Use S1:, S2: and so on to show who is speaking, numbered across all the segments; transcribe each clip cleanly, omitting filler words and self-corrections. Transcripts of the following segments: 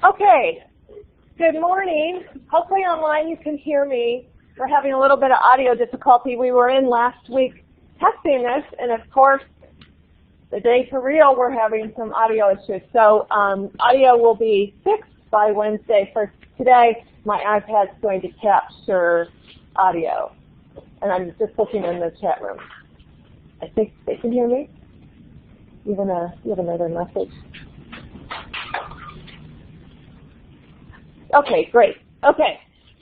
S1: Okay, good morning. Hopefully online you can hear me. We're having a little bit of audio difficulty. We were in last week testing this, and of course, the day for real, we're having some audio issues. So audio will be fixed by Wednesday. For today, my iPad's going to capture audio. And I'm just looking in the chat room. I think they can hear me. You have another message. Okay, great. Okay,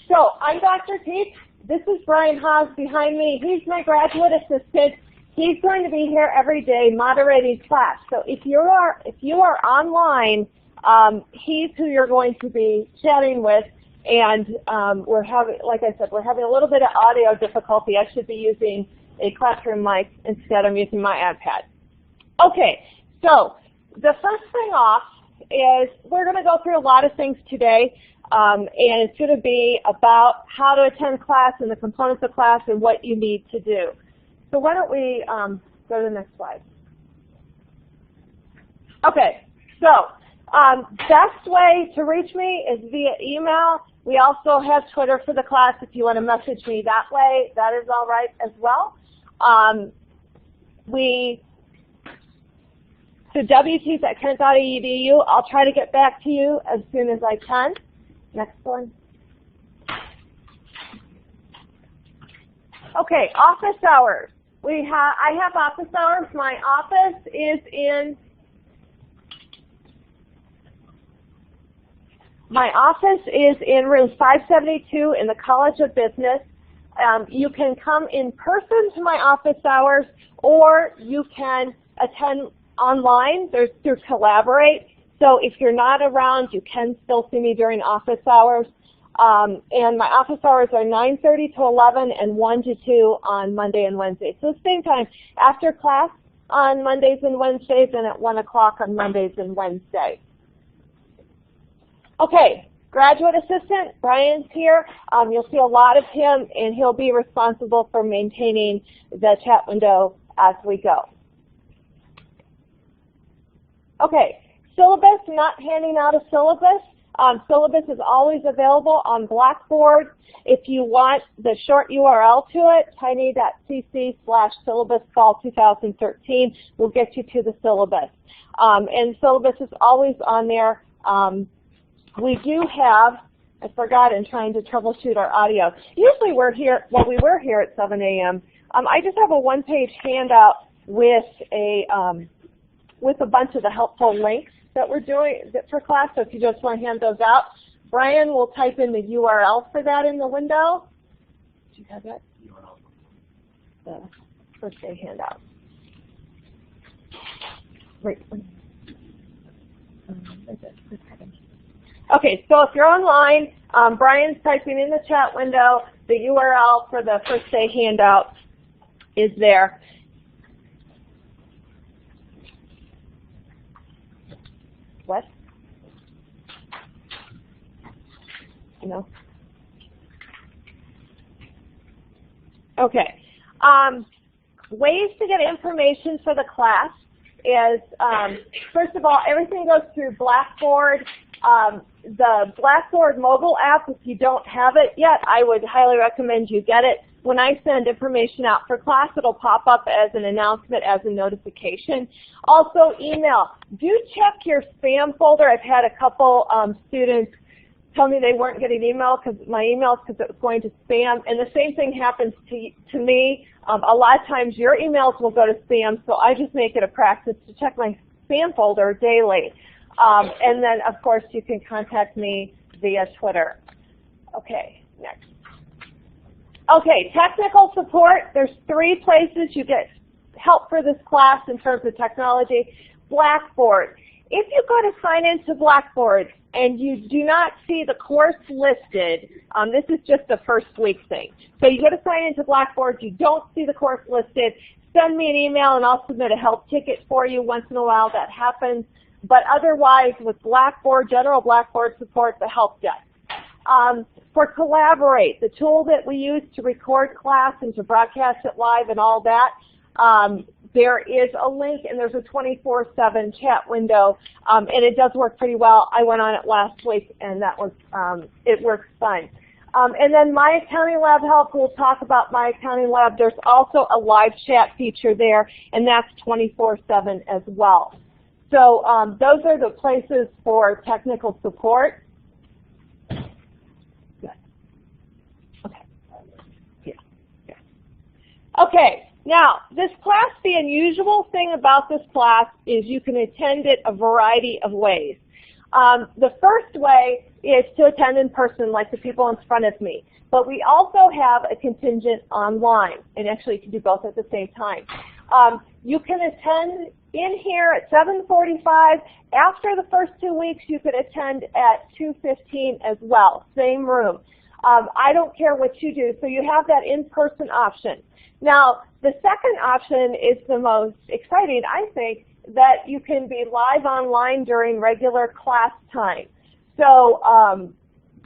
S1: so I'm Dr. Tietz. This is Brian Haas behind me. He's my graduate assistant. He's going to be here every day moderating class. So if you are online, he's who you're going to be chatting with. And we're having, like I said, we're having a little bit of audio difficulty. I should be using a classroom mic instead. I'm using my iPad. Okay, so the first thing off is we're going to go through a lot of things today. And it's going to be about how to attend class and the components of class and what you need to do. So why don't we go to the next slide. Okay, so best way to reach me is via email. We also have Twitter for the class if you want to message me that way. That is all right as well. So wteets@kent.edu. I'll try to get back to you as soon as I can. Next one. Okay, office hours. I have office hours. My office is in room 572 in the College of Business. You can come in person to my office hours, or you can attend online. There's through Collaborate. So if you're not around, you can still see me during office hours. And my office hours are 9:30 to 11 and 1 to 2 on Monday and Wednesday. So same time after class on Mondays and Wednesdays and at 1 o'clock on Mondays and Wednesdays. Okay, graduate assistant, Brian's here. You'll see a lot of him, and he'll be responsible for maintaining the chat window as we go. Okay, syllabus, not handing out a syllabus. Syllabus is always available on Blackboard. If you want the short URL to it, tiny.cc/syllabus fall2013 will get you to the syllabus. And syllabus is always on there. We do have, I forgot in trying to troubleshoot our audio. Usually we're here, well, we were here at 7 a.m. I just have a one-page handout with a bunch of the helpful links that we're doing for class, so if you just want to hand those out. Brian will type in the URL for that in the window. Do you have that? The first day handout. Right. Okay, so if you're online, Brian's typing in the chat window. The URL for the first day handout is there. What? No. Okay. Ways to get information for the class is, first of all, everything goes through Blackboard. The Blackboard mobile app, if you don't have it yet, I would highly recommend you get it. When I send information out for class, it'll pop up as an announcement, as a notification. Also, email. Do check your spam folder. I've had a couple students tell me they weren't getting my emails because it was going to spam, and the same thing happens to me. A lot of times your emails will go to spam, so I just make it a practice to check my spam folder daily. And then, of course, you can contact me via Twitter. Okay, next. Okay, technical support. There's 3 places you get help for this class in terms of technology. Blackboard. If you go to sign into Blackboard and you do not see the course listed, this is just the first week thing. So you go to sign into Blackboard, you don't see the course listed, send me an email and I'll submit a help ticket for you. Once in a while that happens. But otherwise, with Blackboard, general Blackboard support, the help desk. For Collaborate, the tool that we use to record class and to broadcast it live and all that, there is a link, and there's a 24/7 chat window, and it does work pretty well. I went on it last week, and that was it works fine. And then My Accounting Lab Help, we'll talk about My Accounting Lab. There's also a live chat feature there, and that's 24/7 as well. So those are the places for technical support. Good. Okay. Yeah. Okay. Now, this class, the unusual thing about this class is you can attend it a variety of ways. The first way is to attend in person, like the people in front of me. But we also have a contingent online, and actually you can do both at the same time. You can attend in here at 7:45. After the first 2 weeks, you could attend at 2:15 as well, same room. I don't care what you do, so you have that in-person option. Now, the second option is the most exciting, I think, that you can be live online during regular class time. So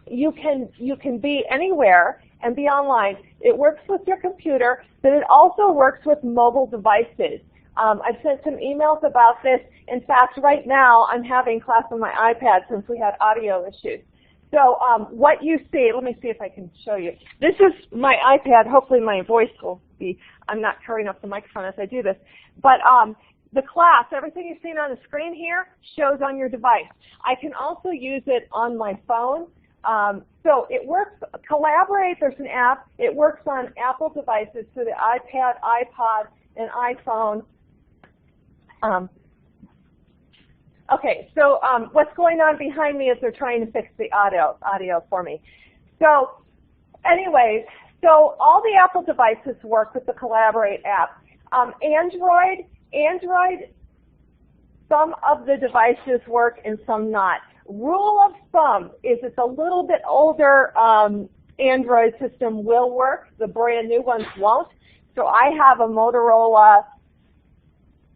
S1: you can be anywhere and be online. It works with your computer, but it also works with mobile devices. I've sent some emails about this. In fact, right now I'm having class on my iPad since we had audio issues. So what you see, let me see if I can show you. This is my iPad. Hopefully my voice will be, I'm not covering up the microphone as I do this. But the class, everything you've seen on the screen here, shows on your device. I can also use it on my phone. So it works, Collaborate, there's an app. It works on Apple devices, so the iPad, iPod, and iPhone. Okay, so what's going on behind me is they're trying to fix the audio for me. So anyways, so all the Apple devices work with the Collaborate app. Android, some of the devices work and some not. Rule of thumb is it's a little bit older Android system will work. The brand new ones won't. So I have a Motorola,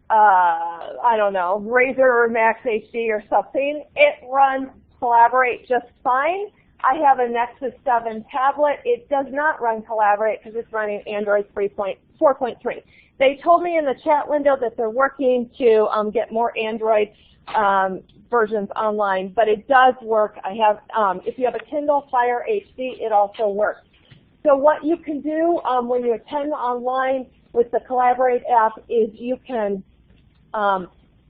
S1: I don't know, Razr Max HD or something. It runs Collaborate just fine. I have a Nexus 7 tablet. It does not run Collaborate because it's running Android 4.3. They told me in the chat window that they're working to get more Android versions online, but it does work. I have, if you have a Kindle Fire HD, it also works. So what you can do when you attend online with the Collaborate app is you can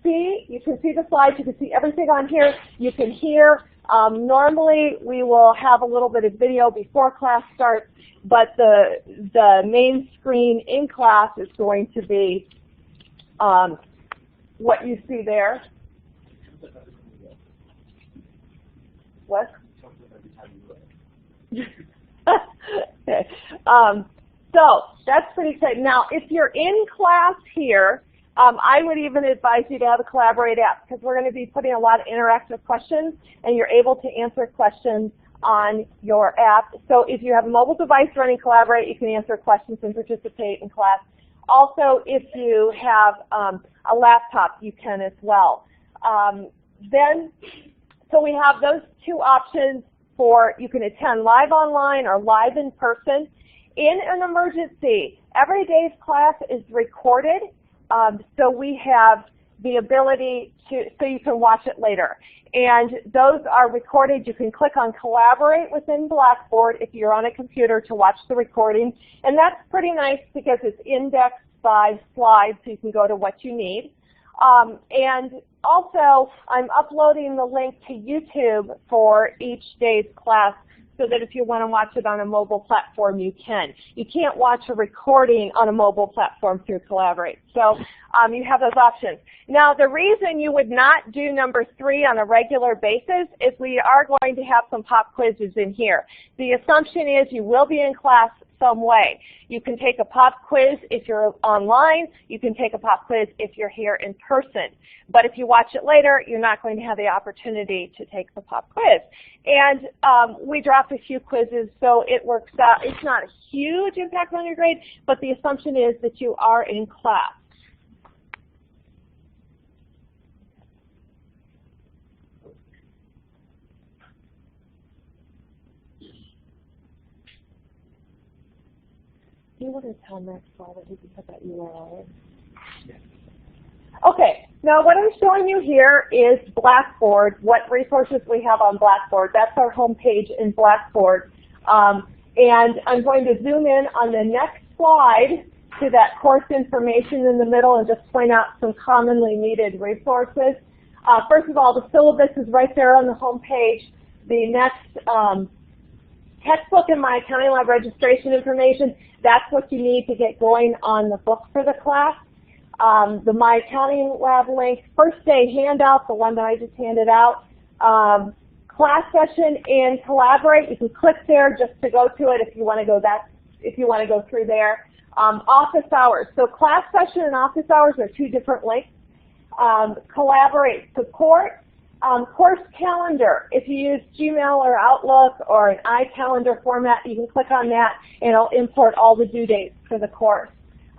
S1: see the slides, you can see everything on here, you can hear. Normally we will have a little bit of video before class starts, but the main screen in class is going to be what you see there. What? Okay. So that's pretty exciting. Now, if you're in class here, I would even advise you to have a Collaborate app because we're going to be putting a lot of interactive questions, and you're able to answer questions on your app. So if you have a mobile device running Collaborate, you can answer questions and participate in class. Also, if you have a laptop, you can as well. So we have those two options for you can attend live online or live in person. In an emergency, every day's class is recorded, so we have the ability to, so you can watch it later. And those are recorded. You can click on Collaborate within Blackboard if you're on a computer to watch the recording. And that's pretty nice because it's indexed by slides, so you can go to what you need. And also, I'm uploading the link to YouTube for each day's class so that if you want to watch it on a mobile platform, you can. You can't watch a recording on a mobile platform through Collaborate. So you have those options. Now, the reason you would not do number 3 on a regular basis is we are going to have some pop quizzes in here. The assumption is you will be in class some way. You can take a pop quiz if you're online. You can take a pop quiz if you're here in person. But if you watch it later, you're not going to have the opportunity to take the pop quiz. And we dropped a few quizzes, so it works out. It's not a huge impact on your grade, but the assumption is that you are in class. Do you want to tell Maxwell that he can put that URL in? Yes. Okay, now what I'm showing you here is Blackboard, what resources we have on Blackboard. That's our home page in Blackboard. And I'm going to zoom in on the next slide to that course information in the middle and just point out some commonly needed resources. First of all, the syllabus is right there on the home page. The next textbook and My Accounting Lab registration information, that's what you need to get going on the book for the class. The My Accounting Lab link, first day handout, the one that I just handed out, class session and Collaborate. You can click there just to go to it if you want to go through there. Office hours. So class session and office hours are two different links. Collaborate support. Course calendar. If you use Gmail or Outlook or an iCalendar format, you can click on that and it'll import all the due dates for the course.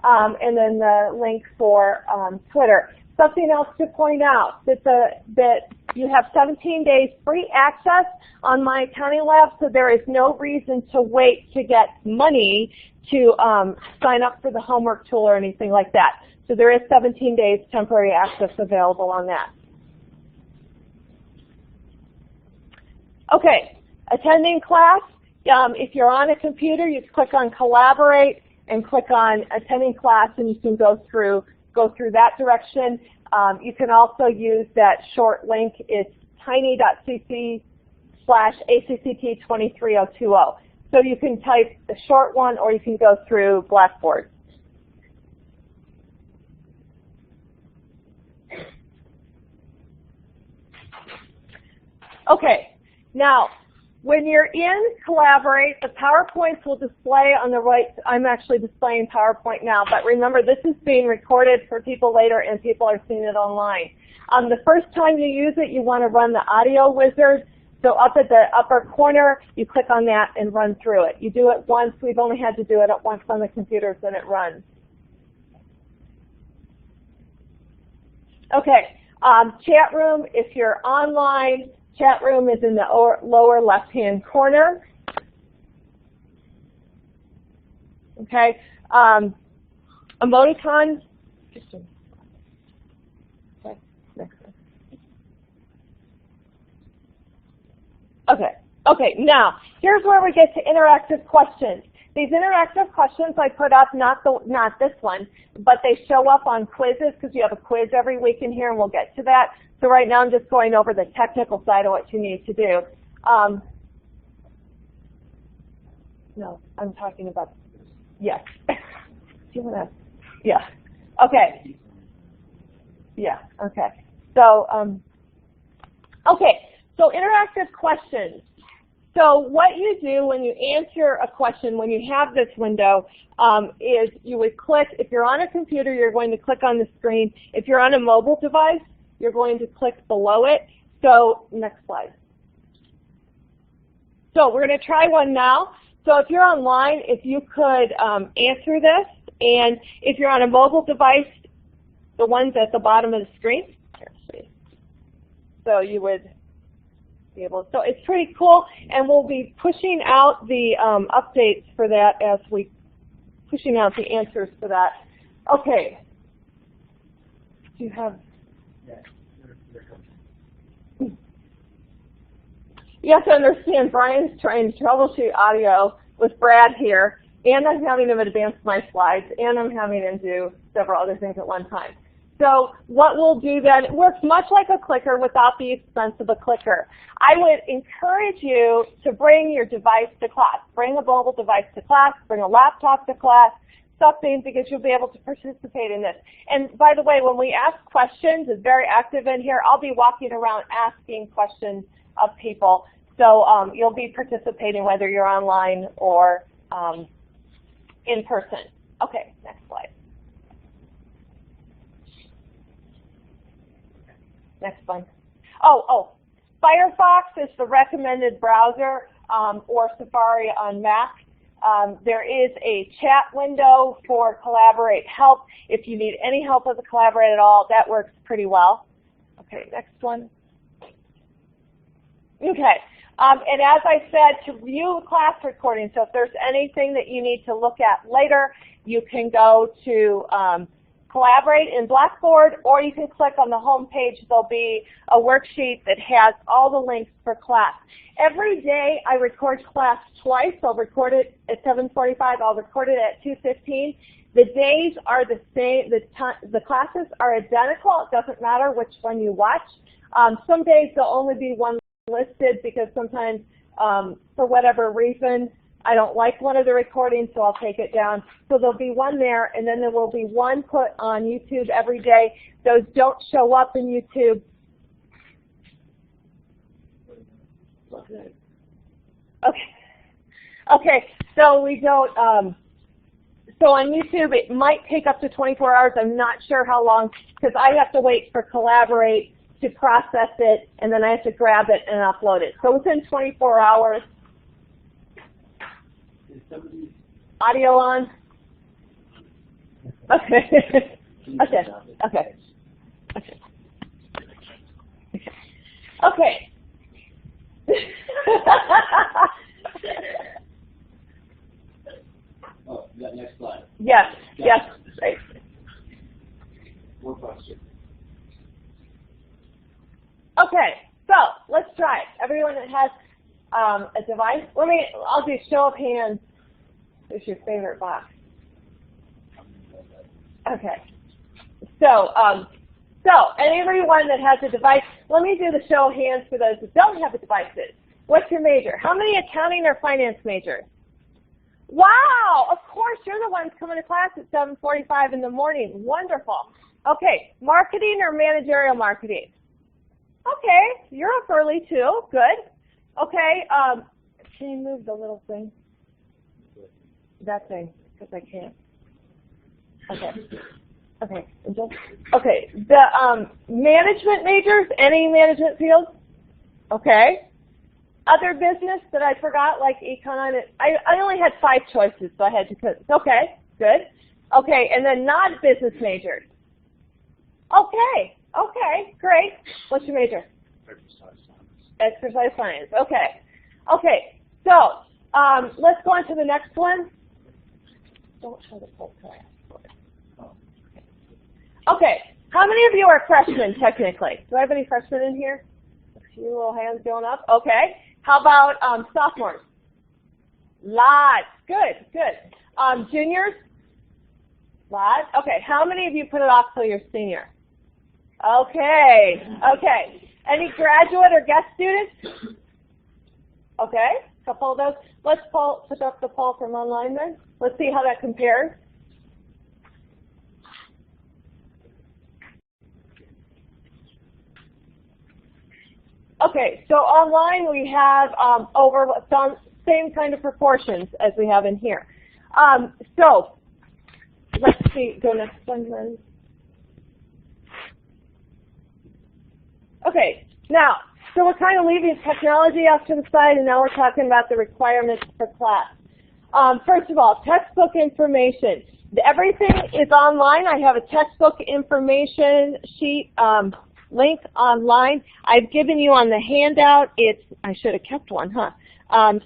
S1: And then the link for Twitter. Something else to point out, that you have 17 days free access on My Accounting Lab, so there is no reason to wait to get money to sign up for the homework tool or anything like that. So there is 17 days temporary access available on that. Okay, attending class. If you're on a computer, you click on Collaborate and click on attending class, and you can go through that direction. You can also use that short link. It's tiny.cc/ACCT23020. So you can type the short one, or you can go through Blackboard. Okay, now, when you're in Collaborate, the PowerPoints will display on the right. I'm actually displaying PowerPoint now, but remember this is being recorded for people later and people are seeing it online. The first time you use it, you want to run the audio wizard. So up at the upper corner, you click on that and run through it. You do it once. We've only had to do it once on the computers, and it runs. Okay, chat room, if you're online, chat room is in the lower left-hand corner. Okay, emoticon. Okay, next one. Okay, now here's where we get to interactive questions. These interactive questions I put up, not this one, but they show up on quizzes because you have a quiz every week in here, and we'll get to that. So right now I'm just going over the technical side of what you need to do. No, I'm talking about, yes. Do you want to, yeah, okay. Yeah, okay. So, so interactive questions. So what you do when you answer a question, when you have this window, is you would click, if you're on a computer, you're going to click on the screen. If you're on a mobile device, you're going to click below it. So next slide. So we're going to try one now. So if you're online, if you could answer this, and if you're on a mobile device, the ones at the bottom of the screen. So you would be able. So it's pretty cool, and we'll be pushing out the updates for that as we pushing out the answers for that. Okay. Do you have? You have to understand, Brian's trying to troubleshoot audio with Brad here, and I'm having him advance my slides, and I'm having him do several other things at one time. So what we'll do then, it works much like a clicker without the expense of a clicker. I would encourage you to bring your device to class. Bring a mobile device to class, bring a laptop to class, something, because you'll be able to participate in this. And by the way, when we ask questions, it's very active in here. I'll be walking around asking questions of people. So you'll be participating whether you're online or in person. Okay, next slide. Next one. Firefox is the recommended browser, or Safari on Mac. There is a chat window for Collaborate help. If you need any help with the Collaborate at all, that works pretty well. Okay, next one. Okay, and as I said, to view class recording, so if there's anything that you need to look at later, you can go to collaborate in Blackboard, or you can click on the home page. There'll be a worksheet that has all the links for class. Every day I record class twice. I'll record it at 7:45. I'll record it at 2:15. The days are the same. The classes are identical. It doesn't matter which one you watch. Some days there'll only be one listed because sometimes, for whatever reason, I don't like one of the recordings, so I'll take it down. So there'll be one there, and then there will be one put on YouTube every day. Those don't show up in YouTube. Okay, so we don't, so on YouTube it might take up to 24 hours. I'm not sure how long, because I have to wait for Collaborate to process it, and then I have to grab it and upload it. So within 24 hours, audio on? Okay. Okay.
S2: Oh, that next slide.
S1: Yes. Right.
S2: More question.
S1: Okay, so let's try it. Everyone that has a device, I'll do show of hands. Who's your favorite box? Okay. So everyone that has a device, let me do the show of hands for those that don't have the devices. What's your major? How many accounting or finance majors? Wow, of course, you're the ones coming to class at 7:45 in the morning. Wonderful. Okay, marketing or managerial marketing? Okay, you're up early too. Good. Okay, can you move the little thing? That thing, because I can't. Okay. Okay, the management majors, any management fields? Okay. Other business that I forgot, like econ, I only had 5 choices, so I had to put, okay, good. Okay, and then non-business majors. Okay, great. What's your major?
S2: Exercise science.
S1: Exercise science, okay. So, let's go on to the next one. Don't show the full class. Okay, how many of you are freshmen, technically? Do I have any freshmen in here? A few little hands going up. Okay. How about sophomores? Lots. Good. Juniors? Lots. Okay. How many of you put it off till you're senior? Okay. Any graduate or guest students? Okay. A couple of those. Let's put up the poll from online then. Let's see how that compares. Okay, so online we have over some same kind of proportions as we have in here. So let's see, go next one then. Okay, now, so we're kind of leaving technology off to the side, and now we're talking about the requirements for class. First of all, textbook information. Everything is online. I have a textbook information sheet link online. I've given you on the handout, I should have kept one, huh?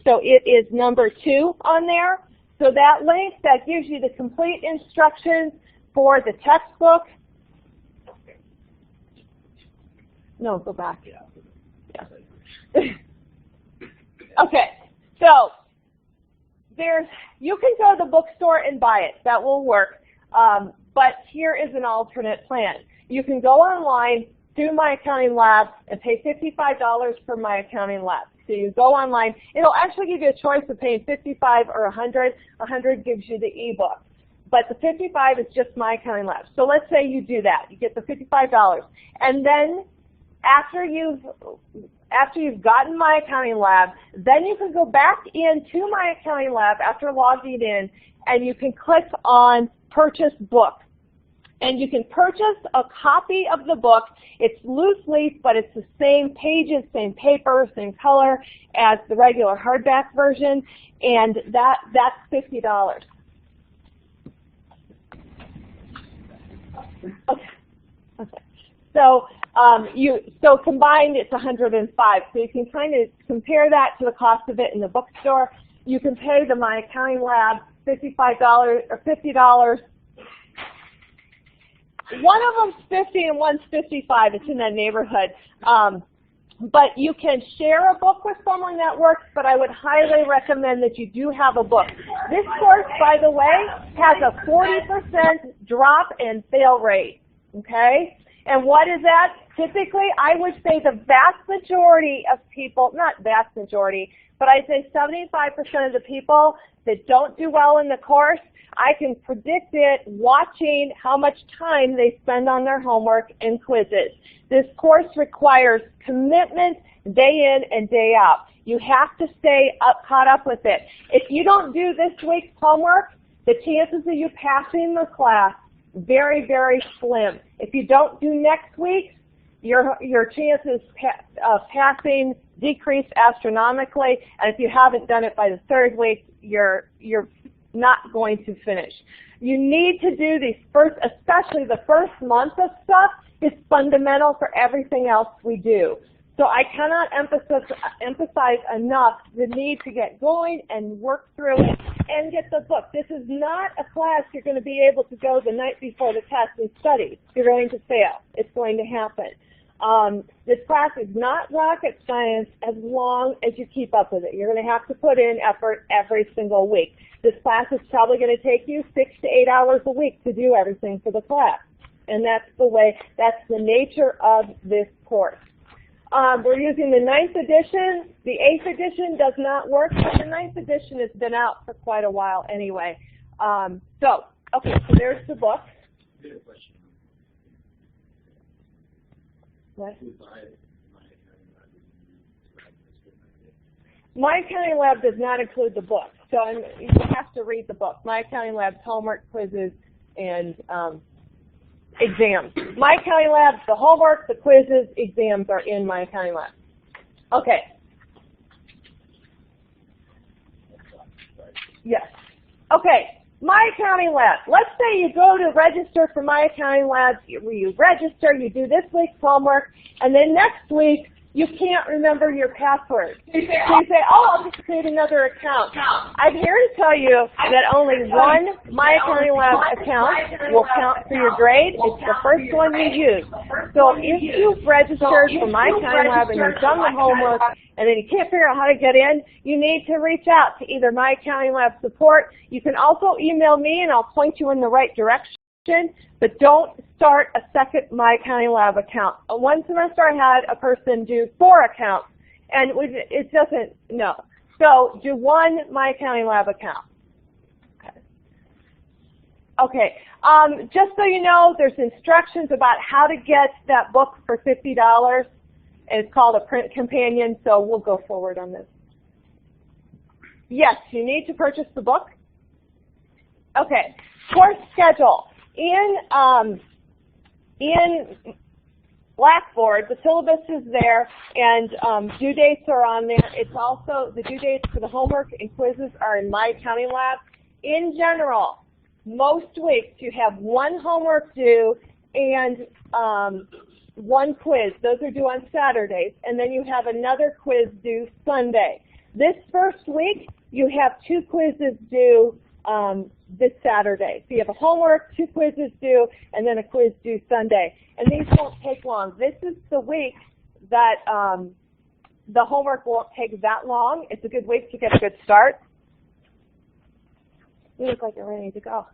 S1: So it is number 2 on there. So that link, that gives you the complete instructions for the textbook. No, go back. Yeah. Okay, so you can go to the bookstore and buy it. That will work. But here is an alternate plan. You can go online through My Accounting Lab and pay $55 for My Accounting Lab. So you go online. It'll actually give you a choice of paying $55 or $100. $100 gives you the ebook. But the $55 is just My Accounting Lab. So let's say you do that. You get the $55. And then after you've gotten My Accounting Lab, then you can go back into My Accounting Lab after logging in, and you can click on Purchase Book. And you can purchase a copy of the book. It's loose leaf, but it's the same pages, same paper, same color as the regular hardback version, and that's $50. Okay. So combined it's $105. So you can kind of compare that to the cost of it in the bookstore. You can pay the My Accounting Lab $55 or $50. One of them's 50 and one's 55. It's in that neighborhood. But you can share a book with someone that works, but I would highly recommend that you do have a book. This course, by the way, has a 40% drop in fail rate, okay? And what is that? Typically, I would say the vast majority of people, not vast majority, but I'd say 75% of the people that don't do well in the course, I can predict it watching how much time they spend on their homework and quizzes. This course requires commitment day in and day out. You have to stay caught up with it. If you don't do this week's homework, the chances of you passing the class, very, very slim. If you don't do next week, your chances of passing decrease astronomically, and if you haven't done it by the third week, you're not going to finish. You need to do these first, especially the first month of stuff, is fundamental for everything else we do. So I cannot emphasize enough the need to get going and work through it and get the book. This is not a class you're going to be able to go the night before the test and study. You're going to fail. It's going to happen. This class is not rocket science as long as you keep up with it. You're going to have to put in effort every single week. This class is probably going to take you 6 to 8 hours a week to do everything for the class. And that's the nature of this course. We're using the 9th edition. The 8th edition does not work, but the 9th edition has been out for quite a while anyway. So there's the book. What? My Accounting Lab does not include the book, so you have to read the book. My Accounting Lab's homework, quizzes, and exams. My Accounting Lab, the homework, the quizzes, exams are in My Accounting Lab. Okay. Yes. Okay. My Accounting Lab. Let's say you go to register for My Accounting Lab. You register, you do this week's homework, and then next week you can't remember your password. So you say, oh, I'll just create another account. I'm here to tell you that only one My Accounting Lab account will count for your grade. It's the first one you use. So if you've registered for My Accounting Lab and you've done the homework and then you can't figure out how to get in, you need to reach out to either My Accounting Lab support. You can also email me and I'll point you in the right direction. But don't start a second My Accounting Lab account. One semester I had a person do 4 accounts, and it doesn't, no. So do one My Accounting Lab account. Okay. Just so you know, there's instructions about how to get that book for $50, and it's called a print companion, so we'll go forward on this. Yes, you need to purchase the book. Okay. Course schedule. In Blackboard, the syllabus is there, and due dates are on there. It's also, the due dates for the homework and quizzes are in My Accounting Lab. In general, most weeks you have one homework due and one quiz. Those are due on Saturdays, and then you have another quiz due Sunday. This first week, you have 2 quizzes due this Saturday. So you have a homework, 2 quizzes due, and then a quiz due Sunday. And these won't take long. This is the week that the homework won't take that long. It's a good week to get a good start. You look like you're ready to go.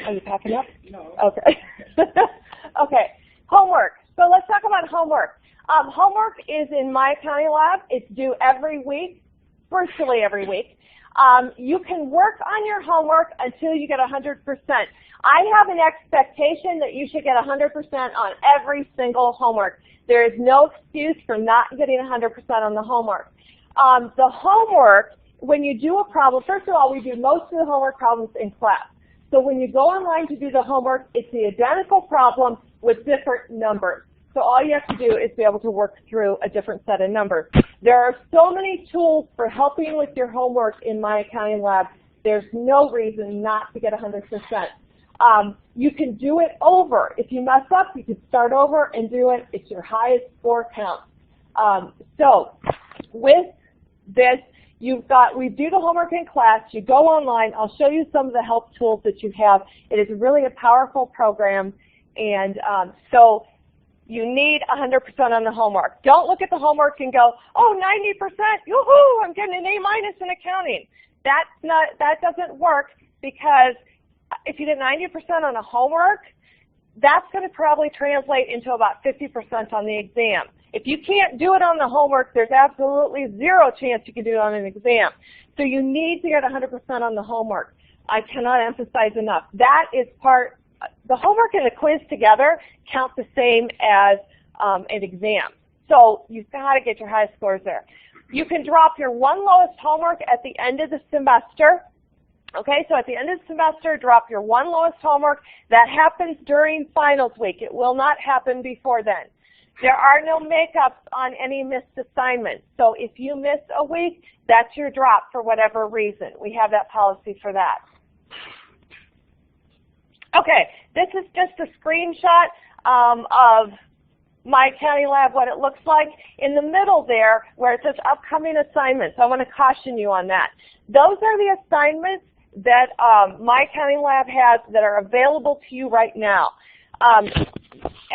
S1: Are you packing up?
S2: No.
S1: Okay. Okay. Homework. So let's talk about homework. Homework is in My Accounting Lab. It's due every week, virtually every week. You can work on your homework until you get 100%. I have an expectation that you should get 100% on every single homework. There is no excuse for not getting 100% on the homework. The homework, when you do a problem, first of all, we do most of the homework problems in class. So when you go online to do the homework, it's the identical problem with different numbers. So all you have to do is be able to work through a different set of numbers. There are so many tools for helping with your homework in My Accounting Lab. There's no reason not to get 100%. You can do it over. If you mess up, you can start over and do it. It's your highest score count. So with this, we do the homework in class. You go online. I'll show you some of the help tools that you have. It is really a powerful program. And so you need 100% on the homework. Don't look at the homework and go, oh, 90%, yoo-hoo, I'm getting an A- in accounting. That doesn't work, because if you get 90% on a homework, that's going to probably translate into about 50% on the exam. If you can't do it on the homework, there's absolutely zero chance you can do it on an exam. So you need to get 100% on the homework. I cannot emphasize enough. That is the homework and the quiz together count the same as an exam. So you've got to get your highest scores there. You can drop your one lowest homework at the end of the semester. Okay, so at the end of the semester, drop your one lowest homework. That happens during finals week. It will not happen before then. There are no makeups on any missed assignments. So if you miss a week, that's your drop for whatever reason. We have that policy for that. Okay, this is just a screenshot of my accounting lab, what it looks like. In the middle there, where it says upcoming assignments, I want to caution you on that. Those are the assignments that my accounting lab has that are available to you right now.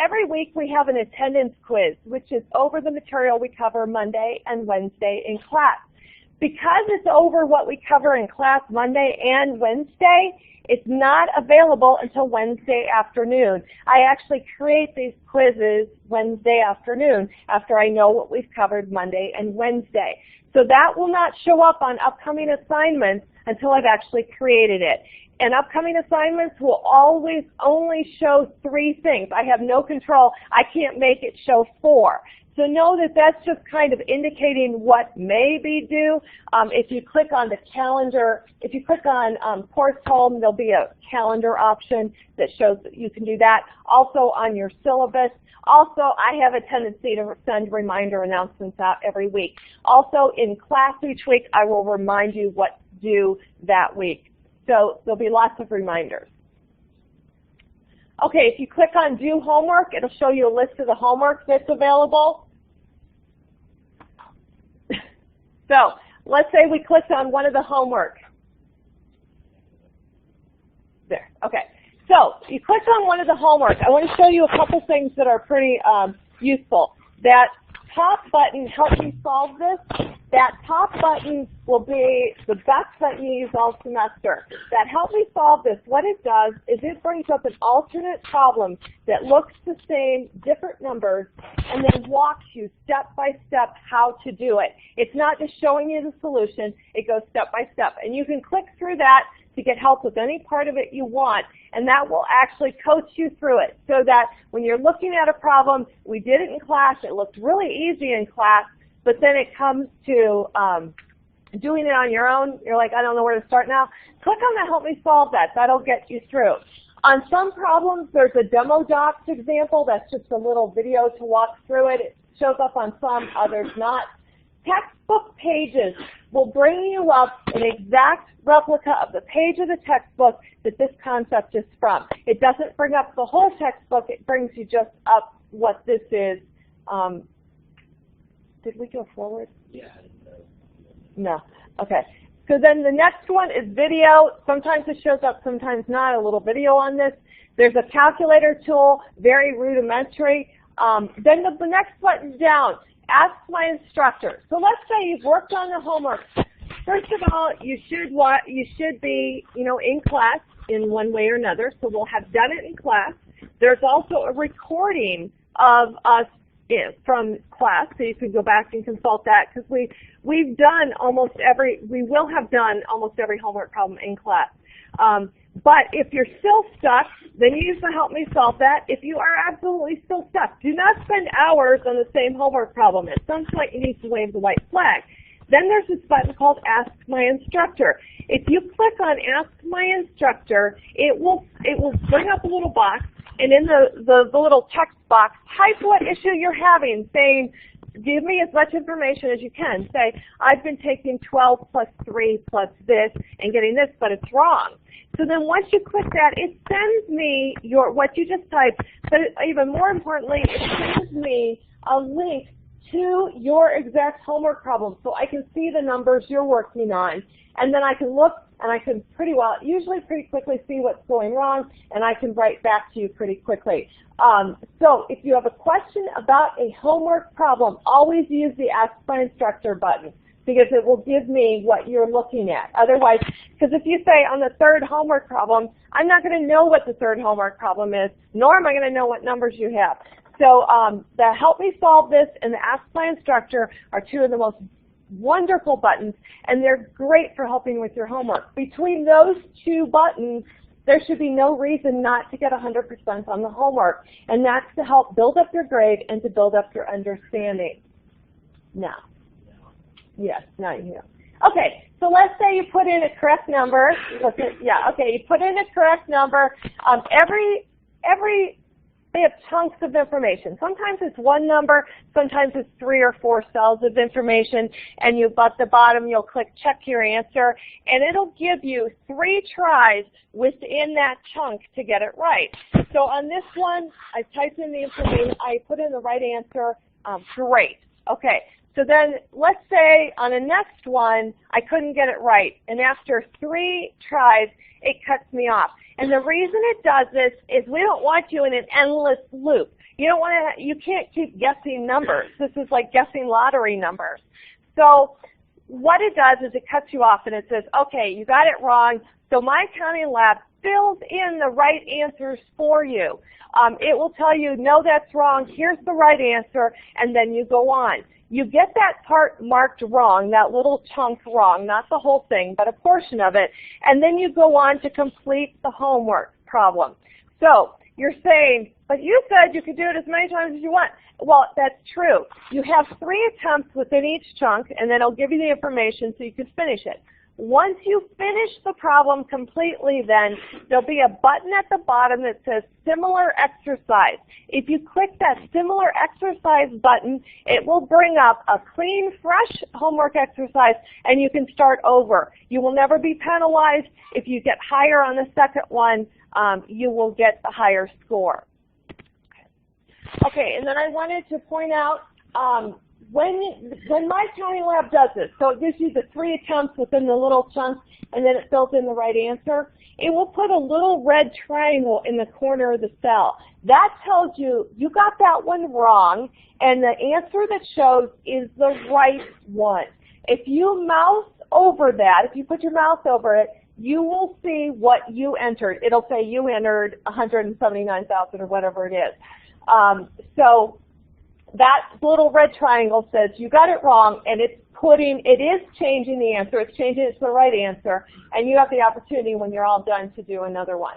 S1: Every week we have an attendance quiz, which is over the material we cover Monday and Wednesday in class. Because it's over what we cover in class Monday and Wednesday, it's not available until Wednesday afternoon. I actually create these quizzes Wednesday afternoon after I know what we've covered Monday and Wednesday. So that will not show up on upcoming assignments until I've actually created it. And upcoming assignments will always only show 3 things. I have no control. I can't make it show 4. So know that that's just kind of indicating what may be due. If you click on the calendar, if you click on course home, there'll be a calendar option that shows that you can do that. Also on your syllabus. Also, I have a tendency to send reminder announcements out every week. Also, in class each week, I will remind you what's due that week. So there'll be lots of reminders. Okay, if you click on Due Homework, it'll show you a list of the homework that's available. So let's say we clicked on one of the homework. There, okay. So you clicked on one of the homework. I want to show you a couple things that are pretty useful. That top button, Help Me Solve This, that top button will be the best button you use all semester. That Help Me Solve This, what it does is it brings up an alternate problem that looks the same, different numbers, and then walks you step by step how to do it. It's not just showing you the solution, it goes step by step. And you can click through that to get help with any part of it you want, and that will actually coach you through it so that when you're looking at a problem, we did it in class, it looked really easy in class, but then it comes to doing it on your own, you're like, I don't know where to start now. Click on the Help Me Solve That. That'll get you through. On some problems, there's a demo docs example. That's just a little video to walk through it. It shows up on some, others not. Textbook pages will bring you up an exact replica of the page of the textbook that this concept is from. It doesn't bring up the whole textbook. It brings you just up what this is. Did we go forward?
S2: Yeah.
S1: No. Okay. So then the next one is video. Sometimes it shows up, sometimes not. A little video on this. There's a calculator tool, very rudimentary. Then the next button down, Ask My Instructor. So let's say you've worked on the homework. First of all, you should be, in class in one way or another. So we'll have done it in class. There's also a recording of us from class, so you can go back and consult that, because we will have done almost every homework problem in class. But if you're still stuck, then use the Help Me Solve That. If you are absolutely still stuck, do not spend hours on the same homework problem. At some point, you need to wave the white flag. Then there's this button called Ask My Instructor. If you click on Ask My Instructor, it will bring up a little box, and in the little text box, type what issue you're having, saying, give me as much information as you can. Say, I've been taking 12 plus 3 plus this and getting this, but it's wrong. So then once you click that, it sends me what you just typed, but even more importantly, it sends me a link to your exact homework problem so I can see the numbers you're working on. And then I can look and I can usually pretty quickly see what's going wrong, and I can write back to you pretty quickly. So if you have a question about a homework problem, always use the Ask My Instructor button, because it will give me what you're looking at. Otherwise, because if you say on the third homework problem, I'm not going to know what the third homework problem is, nor am I going to know what numbers you have. So the Help Me Solve This and the Ask My Instructor are two of the most wonderful buttons, and they're great for helping with your homework. Between those two buttons, there should be no reason not to get 100% on the homework, and that's to help build up your grade and to build up your understanding. Now. Yes, now you know. Okay, so let's say you put in a correct number. You put in a correct number. They have chunks of information. Sometimes it's one number, sometimes it's 3 or 4 cells of information, and at the bottom you'll click check your answer, and it'll give you 3 tries within that chunk to get it right. So on this one, I typed in the information, I put in the right answer, great. Okay, so then let's say on the next one, I couldn't get it right, and after 3 tries, it cuts me off. And the reason it does this is we don't want you in an endless loop. You can't keep guessing numbers. This is like guessing lottery numbers. So what it does is it cuts you off and it says, okay, you got it wrong, so my accounting lab fills in the right answers for you. It will tell you, no, that's wrong, here's the right answer, and then you go on. You get that part marked wrong, that little chunk wrong, not the whole thing, but a portion of it, and then you go on to complete the homework problem. So you're saying, but you said you could do it as many times as you want. Well, that's true. You have 3 attempts within each chunk, and then it'll give you the information so you can finish it. Once you finish the problem completely, then there'll be a button at the bottom that says similar exercise. If you click that similar exercise button, it will bring up a clean, fresh homework exercise, and you can start over. You will never be penalized. If you get higher on the second one, you will get the higher score. Okay, and then I wanted to point out when my accounting lab does this, so it gives you the 3 attempts within the little chunk, and then it fills in the right answer, it will put a little red triangle in the corner of the cell. That tells you you got that one wrong, and the answer that shows is the right one. If you mouse over that, if you put your mouse over it, you will see what you entered. It'll say you entered 179,000 or whatever it is. So that little red triangle says you got it wrong, and it is changing the answer. It's changing it to the right answer, and you have the opportunity when you're all done to do another one.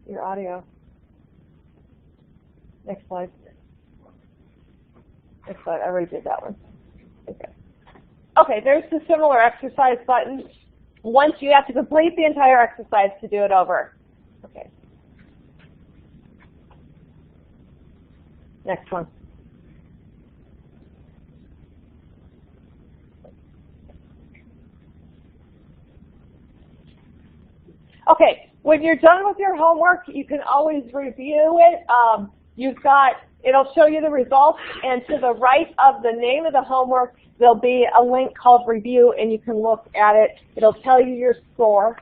S1: Your audio. Next slide. Next slide. I already did that one. Okay. Okay, there's the similar exercise button. Once you have to complete the entire exercise to do it over. Okay. Next one. Okay, when you're done with your homework, you can always review it. It'll show you the results, and to the right of the name of the homework, there'll be a link called Review, and you can look at it. It'll tell you your score.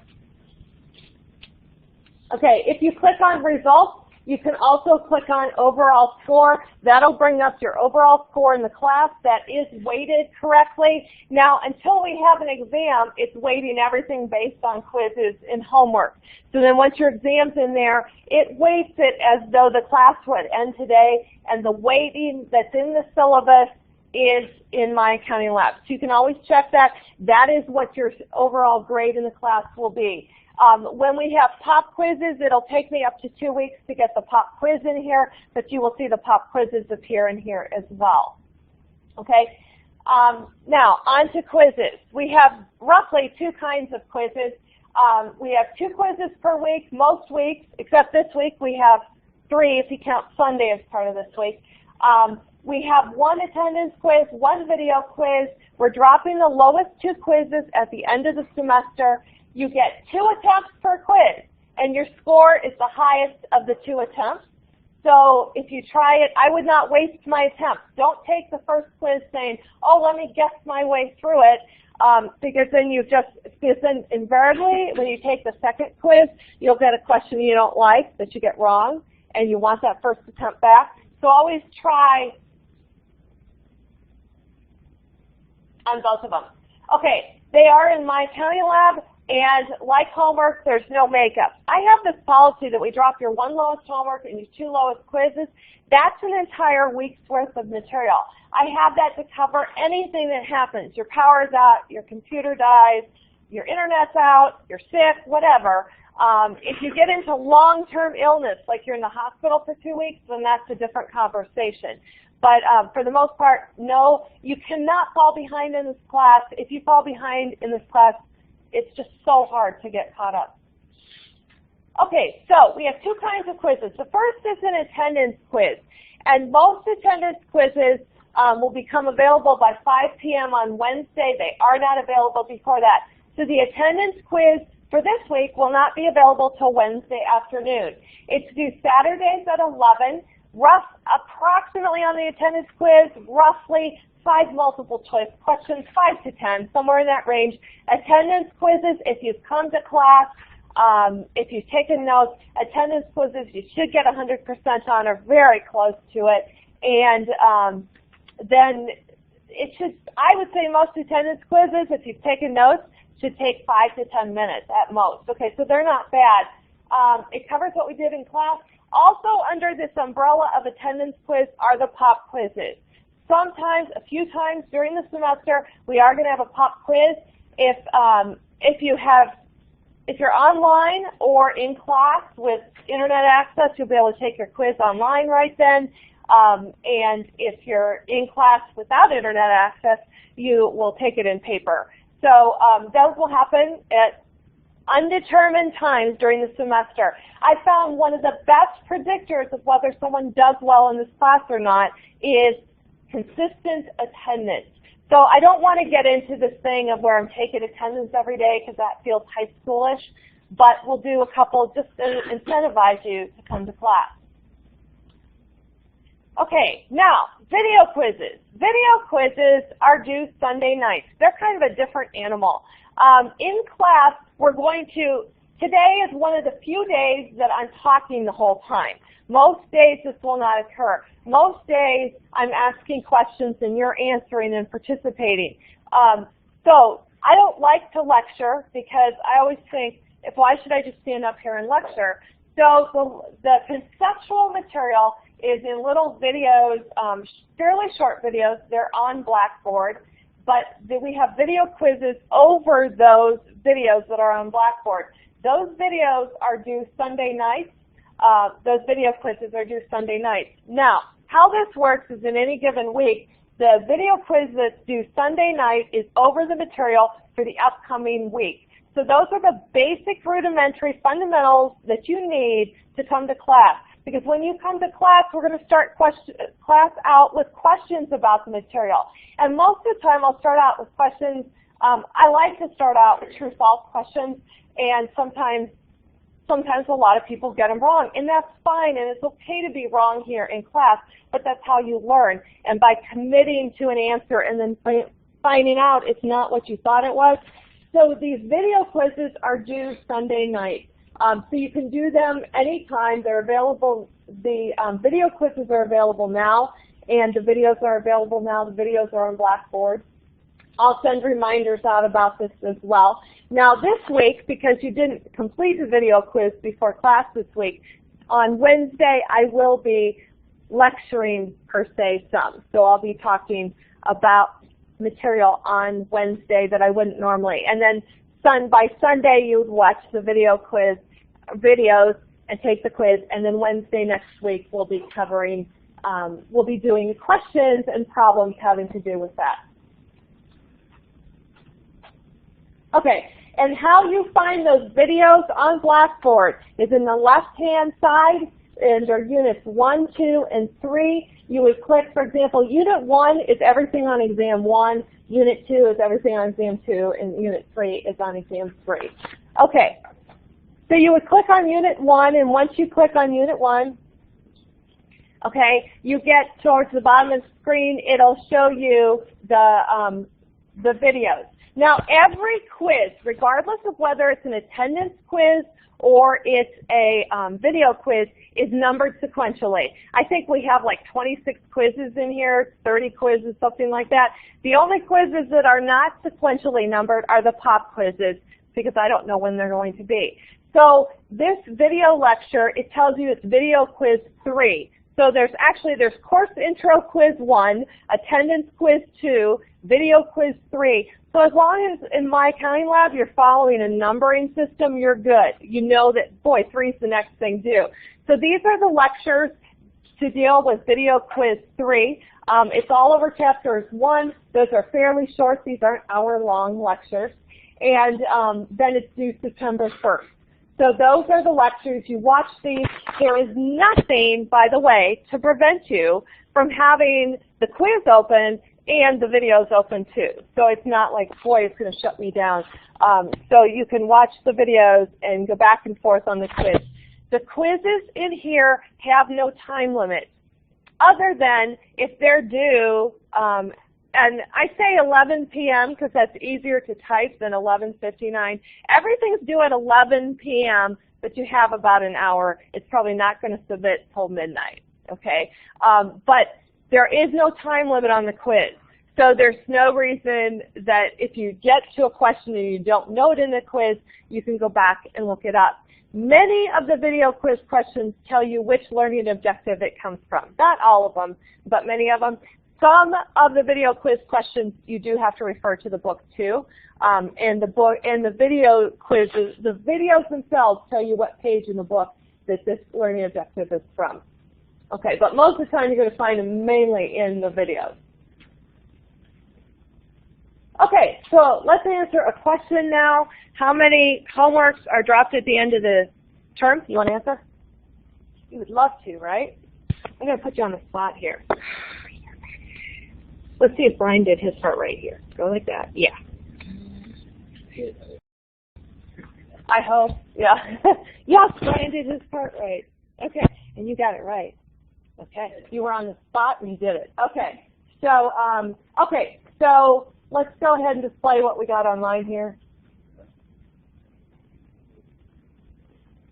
S1: Okay, if you click on Results, you can also click on Overall Score. That'll bring up your overall score in the class that is weighted correctly. Now, until we have an exam, it's weighting everything based on quizzes and homework. So then once your exam's in there, it weights it as though the class would end today, and the weighting that's in the syllabus is in my accounting lab. So you can always check that. That is what your overall grade in the class will be. When we have pop quizzes, it'll take me up to 2 weeks to get the pop quiz in here, but you will see the pop quizzes appear in here as well. Okay? Now, on to quizzes. We have roughly 2 kinds of quizzes. We have 2 quizzes per week, most weeks, except this week we have 3 if you count Sunday as part of this week. We have one attendance quiz, one video quiz. We're dropping the lowest 2 quizzes at the end of the semester. You get 2 attempts per quiz, and your score is the highest of the 2 attempts. So if you try it, I would not waste my attempt. Don't take the first quiz saying, oh, let me guess my way through it, because then invariably when you take the second quiz, you'll get a question you don't like that you get wrong, and you want that first attempt back. So always try on both of them. Okay, they are in my accounting lab, and like homework, there's no makeup. I have this policy that we drop your 1 lowest homework and your 2 lowest quizzes. That's an entire week's worth of material. I have that to cover anything that happens. Your power's out, your computer dies, your internet's out, you're sick, whatever. If you get into long-term illness, like you're in the hospital for 2 weeks, then that's a different conversation. But for the most part, no, you cannot fall behind in this class. If you fall behind in this class, it's just so hard to get caught up. Okay, so we have 2 kinds of quizzes. The first is an attendance quiz. And most attendance quizzes will become available by 5 p.m. on Wednesday. They are not available before that. So the attendance quiz for this week will not be available till Wednesday afternoon. It's due Saturdays at 11. Approximately on the attendance quiz, roughly 5 multiple choice questions, 5 to 10, somewhere in that range. Attendance quizzes, if you've come to class, if you've taken notes, attendance quizzes you should get 100% on or very close to it. And then it should, I would say most attendance quizzes, if you've taken notes, should take 5 to 10 minutes at most. Okay, so they're not bad. It covers what we did in class. Also under this umbrella of attendance quiz are the pop quizzes. Sometimes, a few times during the semester, we are going to have a pop quiz. If you're online or in class with internet access, you'll be able to take your quiz online right then. And if you're in class without internet access, you will take it in paper. So those will happen at undetermined times during the semester. I found one of the best predictors of whether someone does well in this class or not is consistent attendance. So I don't want to get into this thing of where I'm taking attendance every day because that feels high schoolish, but we'll do a couple just to incentivize you to come to class. Okay, now, video quizzes. Video quizzes are due Sunday nights. They're kind of a different animal. In class, today is one of the few days that I'm talking the whole time. Most days this will not occur. Most days I'm asking questions and you're answering and participating. So I don't like to lecture because I always think, why should I just stand up here and lecture? So the conceptual material is in little videos, fairly short videos. They're on Blackboard, but we have video quizzes over those videos that are on Blackboard. Those videos are due Sunday nights. Those video quizzes are due Sunday nights. Now, how this works is in any given week, the video quiz that's due Sunday night is over the material for the upcoming week. So those are the basic rudimentary fundamentals that you need to come to class. Because when you come to class, we're going to start class out with questions about the material. And most of the time I'll start out with questions. I like to start out with true-false questions, and sometimes a lot of people get them wrong, and that's fine, and it's okay to be wrong here in class, but that's how you learn. And by committing to an answer and then finding out it's not what you thought it was. So these video quizzes are due Sunday night. So you can do them anytime. They're available. The video quizzes are available now, and the videos are available now. The videos are on Blackboard. I'll send reminders out about this as well. Now this week, because you didn't complete the video quiz before class this week, on Wednesday I will be lecturing per se some. So I'll be talking about material on Wednesday that I wouldn't normally. And then by Sunday you would watch the video quiz videos and take the quiz, and then Wednesday next week we'll be covering, we'll be doing questions and problems having to do with that. Okay, and how you find those videos on Blackboard is in the left-hand side. under units 1, 2, and 3, you would click, for example, Unit 1 is everything on Exam 1, Unit 2 is everything on Exam 2, and Unit 3 is on Exam 3. Okay, so you would click on Unit 1, and once you click on Unit 1, okay, you get towards the bottom of the screen, it'll show you the videos. Now, every quiz, regardless of whether it's an attendance quiz or it's a video quiz, is numbered sequentially. I think we have like 26 quizzes in here, 30 quizzes, something like that. The only quizzes that are not sequentially numbered are the pop quizzes, because I don't know when they're going to be. So this video lecture, it tells you it's video quiz 3. So there's course intro quiz 1, attendance quiz 2, video quiz 3. So as long as in my accounting lab you're following a numbering system, you're good. You know that, boy, 3 is the next thing due. So these are the lectures to deal with video quiz 3. It's all over chapters 1. Those are fairly short. These aren't hour-long lectures. And then it's due September 1st. So those are the lectures. You watch these. There is nothing, by the way, to prevent you from having the quiz open and the videos open too. So it's not like, boy, it's going to shut me down. So you can watch the videos and go back and forth on the quiz. The quizzes in here have no time limit, other than if they're due, and I say 11 p.m. because that's easier to type than 11:59. Everything's due at 11 p.m., but you have about an hour. It's probably not going to submit till midnight, okay? But there is no time limit on the quiz. So there's no reason that if you get to a question and you don't know it in the quiz, you can go back and look it up. Many of the video quiz questions tell you which learning objective it comes from. Not all of them, but many of them. Some of the video quiz questions you do have to refer to the book too. And the video quizzes, the videos themselves tell you what page in the book that this learning objective is from. Okay, but most of the time you're going to find them mainly in the videos. Okay, so let's answer a question now. How many homeworks are dropped at the end of the term? You want to answer? You would love to, right? I'm going to put you on the spot here. Let's see if Brian did his part right here. Go like that. Yeah. I hope. Yeah. Yes, Brian did his part right. Okay. And you got it right. Okay. You were on the spot and you did it. Okay. So, so let's go ahead and display what we got online here.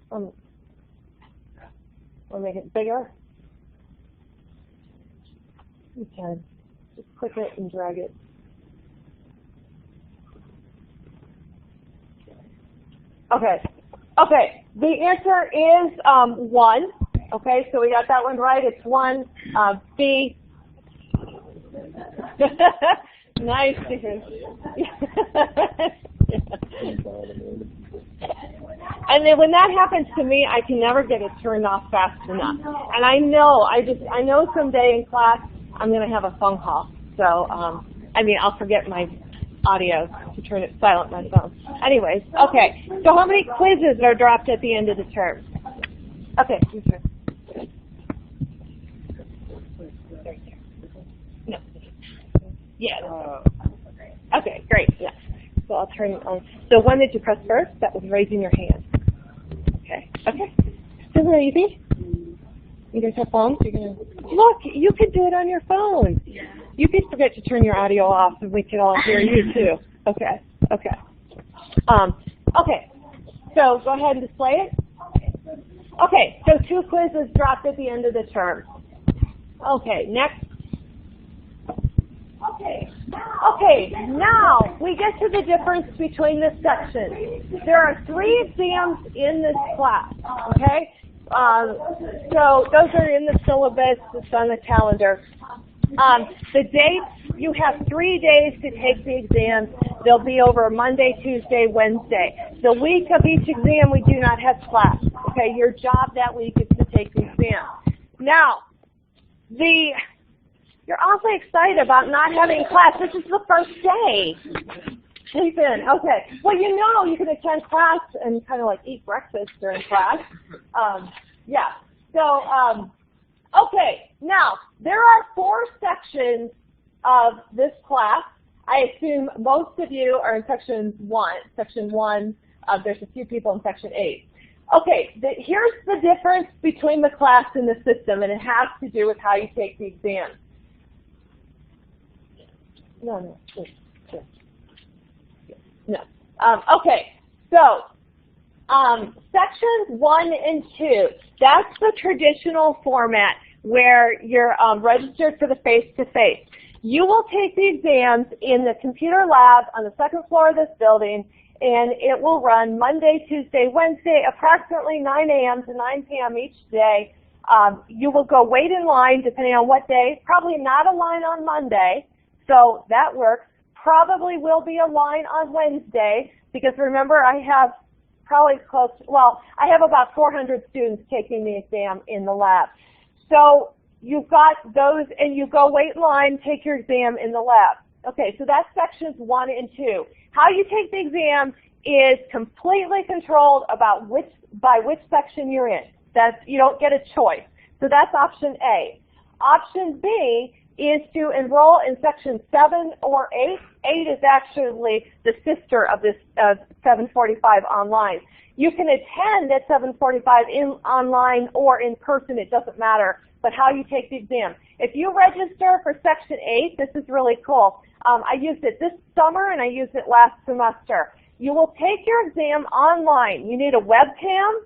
S1: We'll make it bigger. You can. Just click it and drag it. Okay. Okay. The answer is 1. Okay, so we got that one right. It's 1. B. Nice. And then when that happens to me, I can never get it turned off fast enough. And I know someday in class I'm going to have a phone call. So, I'll forget my audio to turn it silent on my phone. Anyways, okay. So how many quizzes are dropped at the end of the term? Okay, your turn. No. Yeah. Okay, great. Yeah. So I'll turn it on. The one that you pressed first, that was raising your hand. Okay. Okay. Isn't it easy? You guys have phones? Look, you could do it on your phone. You could forget to turn your audio off and we can all hear you too. Okay. Okay. Okay. So go ahead and display it. Okay. So 2 quizzes dropped at the end of the term. Okay. Next. Okay. Okay. Now we get to the difference between the sections. There are 3 exams in this class. Okay. So those are in the syllabus. It's on the calendar. The dates, you have 3 days to take the exams. They'll be over Monday, Tuesday, Wednesday. The week of each exam, we do not have class. Okay, your job that week is to take the exam. Now, you're awfully excited about not having class. This is the first day. Nathan, okay. Well, you can attend class and kind of like eat breakfast during class. Yeah. So, okay, now, there are 4 sections of this class. I assume most of you are in section 1. Section 1, there's a few people in section 8. Okay, here's the difference between the class and the system, and it has to do with how you take the exam. No. Okay, so sections 1 and 2, that's the traditional format where you're registered for the face-to-face. You will take the exams in the computer lab on the 2nd floor of this building, and it will run Monday, Tuesday, Wednesday, approximately 9 a.m. to 9 p.m. each day. You will go wait in line depending on what day. Probably not a line on Monday, so that works. Probably will be a line on Wednesday, because remember, I have I have about 400 students taking the exam in the lab. So you've got those, and you go wait in line, take your exam in the lab. Okay, so that's sections 1 and 2. How you take the exam is completely controlled by which section you're in. You don't get a choice. So that's option A. Option B is to enroll in section 7 or 8. 8 is actually the sister of this 745 online. You can attend at 745 online or in person, it doesn't matter, but how you take the exam. If you register for section 8, this is really cool. I used it this summer and I used it last semester. You will take your exam online. You need a webcam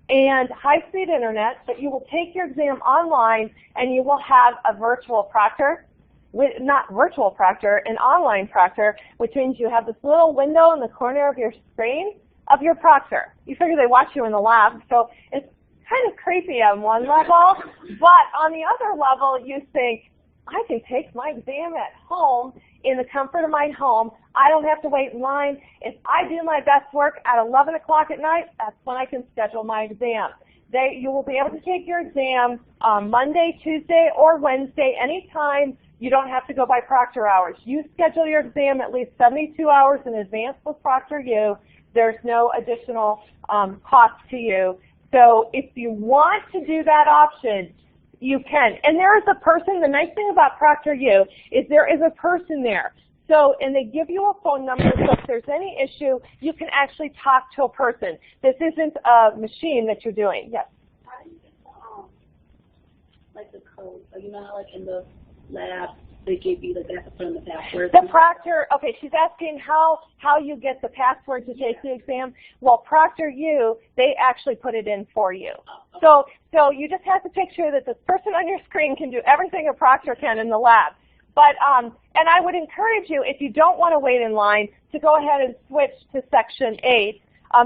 S1: and high-speed internet, but you will take your exam online and you will have a virtual proctor, not virtual proctor, an online proctor, which means you have this little window in the corner of your screen of your proctor. You figure they watch you in the lab, so it's kind of creepy on one level, but on the other level you think, I can take my exam at home in the comfort of my home. I don't have to wait in line. If I do my best work at 11 o'clock at night, that's when I can schedule my exam. You will be able to take your exam Monday, Tuesday, or Wednesday, anytime. You don't have to go by proctor hours. You schedule your exam at least 72 hours in advance with ProctorU. There's no additional cost to you. So if you want to do that option, you can. And there is a person, the nice thing about ProctorU is there is a person there. So, and they give you a phone number, so if there's any issue, you can actually talk to a person. This isn't a machine that you're doing. Yes?
S3: How do you get like the code? So you know how like in the lab they give you the put in the password?
S1: The proctor, okay, she's asking how you get the password to take the exam. Well, ProctorU, they actually put it in for you. So you just have to picture that this person on your screen can do everything a proctor can in the lab. But, and I would encourage you, if you don't want to wait in line, to go ahead and switch to section 8.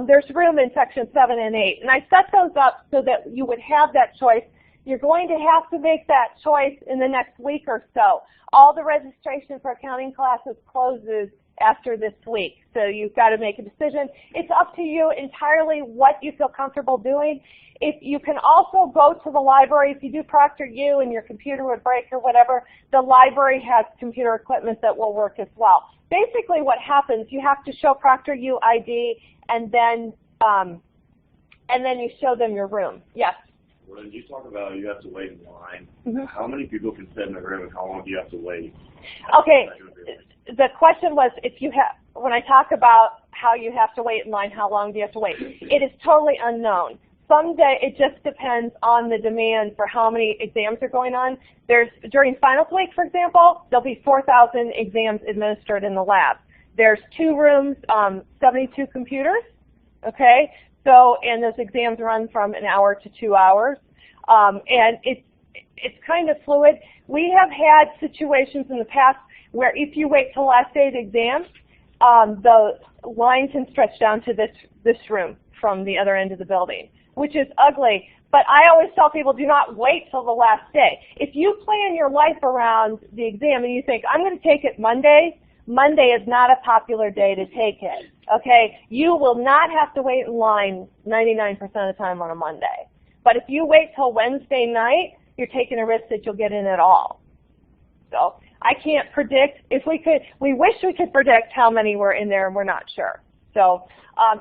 S1: There's room in section 7 and 8. And I set those up so that you would have that choice. You're going to have to make that choice in the next week or so. All the registration for accounting classes closes after this week, so you've got to make a decision. It's up to you entirely what you feel comfortable doing. If you can also go to the library, if you do ProctorU and your computer would break or whatever, the library has computer equipment that will work as well. Basically what happens, you have to show ProctorU ID and then you show them your room. Yes?
S4: When you talk about you have to wait in line, how many people can sit in the room and how long do you have to wait?
S1: Okay, the question was when I talk about how you have to wait in line, how long do you have to wait? It is totally unknown. Someday it just depends on the demand for how many exams are going on. During finals week, for example, there'll be 4,000 exams administered in the lab. There's 2 rooms, 72 computers, okay? So, and those exams run from an hour to 2 hours, and it's kind of fluid. We have had situations in the past where if you wait till last day of the exam, the line can stretch down to this room from the other end of the building, which is ugly. But I always tell people, do not wait till the last day. If you plan your life around the exam and you think, I'm going to take it Monday, Monday is not a popular day to take it, okay? You will not have to wait in line 99% of the time on a Monday. But if you wait till Wednesday night, you're taking a risk that you'll get in at all. So I can't predict. If we could, we wish we could predict how many were in there, and we're not sure. So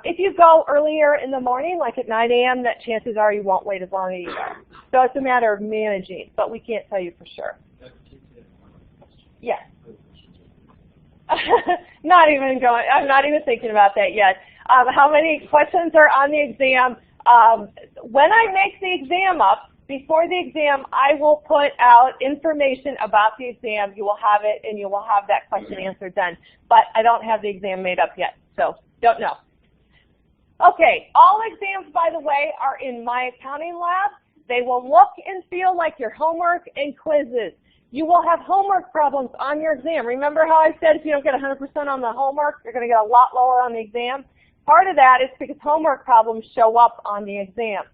S1: if you go earlier in the morning, like at 9 a.m., that chances are you won't wait as long either. So it's a matter of managing, but we can't tell you for sure. Yes. Not even going. I'm not even thinking about that yet. How many questions are on the exam? When I make the exam up, before the exam, I will put out information about the exam. You will have it, and you will have that question answered then. But I don't have the exam made up yet, so don't know. Okay, all exams, by the way, are in my accounting lab. They will look and feel like your homework and quizzes. You will have homework problems on your exam. Remember how I said if you don't get 100% on the homework, you're going to get a lot lower on the exam? Part of that is because homework problems show up on the exam.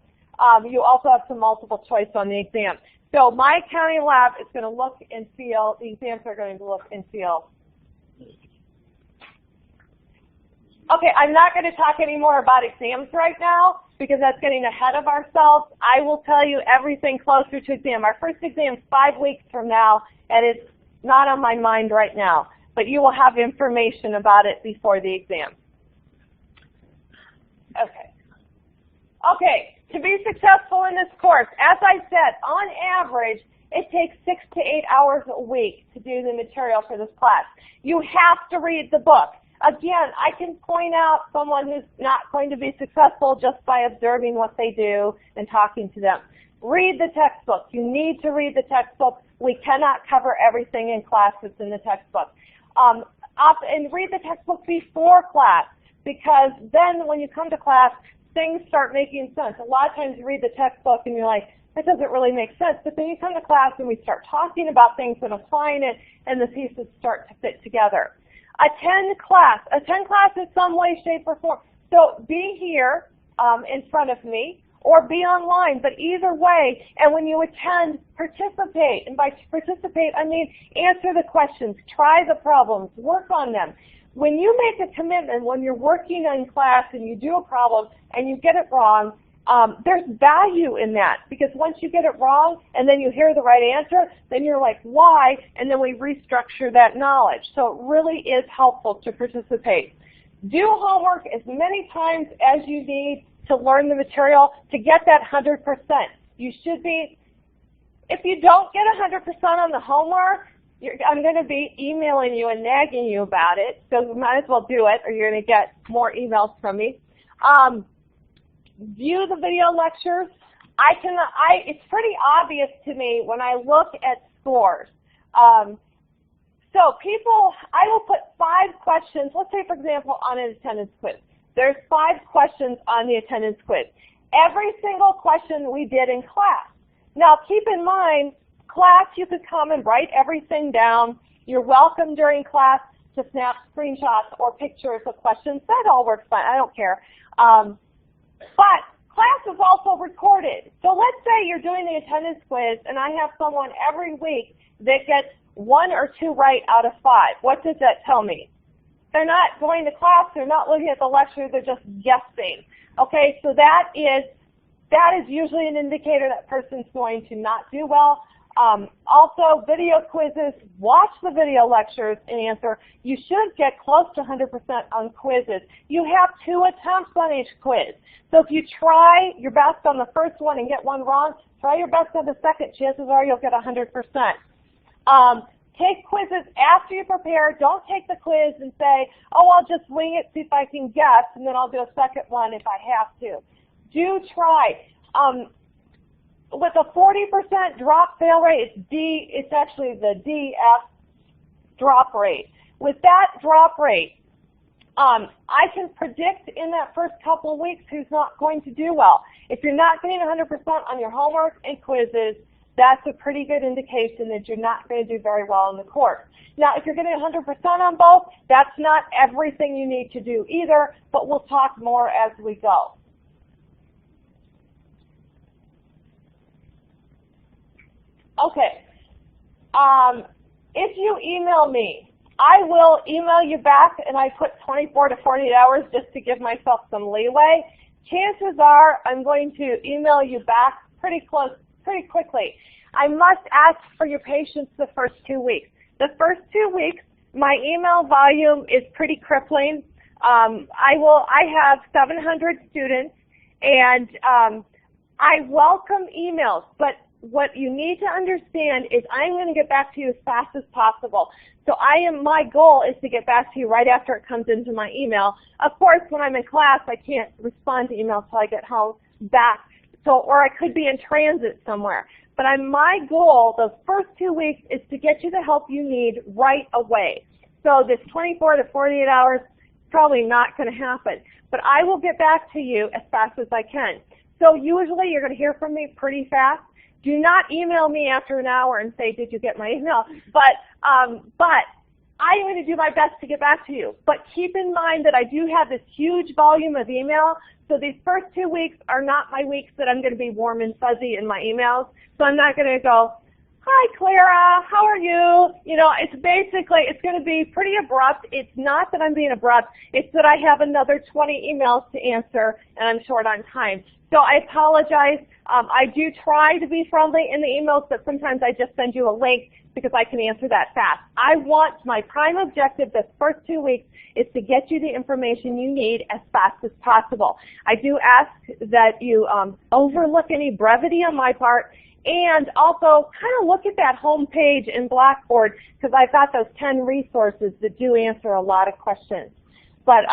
S1: You also have some multiple choice on the exam. So my accounting lab is going to look and feel, the exams are going to look and feel. Okay, I'm not going to talk any more about exams right now because that's getting ahead of ourselves. I will tell you everything closer to exam. Our first exam is 5 weeks from now, and it's not on my mind right now. But you will have information about it before the exam. Okay. Okay, to be successful in this course, as I said, on average, it takes 6 to 8 hours a week to do the material for this class. You have to read the book. Again, I can point out someone who's not going to be successful just by observing what they do and talking to them. Read the textbook. You need to read the textbook. We cannot cover everything in class that's in the textbook. And read the textbook before class, because then when you come to class, things start making sense. A lot of times you read the textbook and you're like, that doesn't really make sense. But then you come to class and we start talking about things and applying it, and the pieces start to fit together. Attend class in some way, shape, or form. So be here in front of me or be online, but either way, and when you attend, participate. And by participate, I mean answer the questions, try the problems, work on them. When you make a commitment, when you're working in class and you do a problem and you get it wrong, there's value in that, because once you get it wrong and then you hear the right answer, then you're like, why? And then we restructure that knowledge. So it really is helpful to participate. Do homework as many times as you need to learn the material to get that 100%. You should be, if you don't get 100% on the homework, I'm going to be emailing you and nagging you about it, so you might as well do it or you're going to get more emails from me. View the video lectures. It's pretty obvious to me when I look at scores. So I will put 5 questions, let's say for example on an attendance quiz. There's 5 questions on the attendance quiz. Every single question we did in class. Now keep in mind, class, you could come and write everything down. You're welcome during class to snap screenshots or pictures of questions. That all works fine. I don't care. But class is also recorded. So let's say you're doing the attendance quiz and I have someone every week that gets 1 or 2 right out of 5. What does that tell me? They're not going to class. They're not looking at the lecture. They're just guessing. Okay, so that is usually an indicator that person's going to not do well. Also, video quizzes, watch the video lectures and answer. You should get close to 100% on quizzes. You have 2 attempts on each quiz. So if you try your best on the first one and get one wrong, try your best on the second. Chances are you'll get 100%. Take quizzes after you prepare. Don't take the quiz and say, oh, I'll just wing it, see if I can guess, and then I'll do a second one if I have to. Do try. With a 40% drop fail rate, it's actually the DF drop rate. With that drop rate, I can predict in that first couple of weeks who's not going to do well. If you're not getting 100% on your homework and quizzes, that's a pretty good indication that you're not going to do very well in the course. Now, if you're getting 100% on both, that's not everything you need to do either, but we'll talk more as we go. Okay, if you email me, I will email you back, and I put 24 to 48 hours just to give myself some leeway. Chances are I'm going to email you back pretty quickly. I must ask for your patience the first 2 weeks. The first 2 weeks, my email volume is pretty crippling. I have 700 students, and I welcome emails, but what you need to understand is I'm going to get back to you as fast as possible. So my goal is to get back to you right after it comes into my email. Of course, when I'm in class, I can't respond to emails until I get home back. Or I could be in transit somewhere. But my goal, the first 2 weeks, is to get you the help you need right away. So this 24 to 48 hours, probably not going to happen. But I will get back to you as fast as I can. So usually you're going to hear from me pretty fast. Do not email me after an hour and say, did you get my email? But I'm going to do my best to get back to you. But keep in mind that I do have this huge volume of email, so these first 2 weeks are not my weeks that I'm going to be warm and fuzzy in my emails. So I'm not going to go, hi Clara, how are you? You know, it's going to be pretty abrupt. It's not that I'm being abrupt, it's that I have another 20 emails to answer and I'm short on time. So I apologize. I do try to be friendly in the emails, but sometimes I just send you a link because I can answer that fast. My prime objective this first 2 weeks is to get you the information you need as fast as possible. I do ask that you overlook any brevity on my part, and also kind of look at that home page in Blackboard, because I've got those 10 resources that do answer a lot of questions. But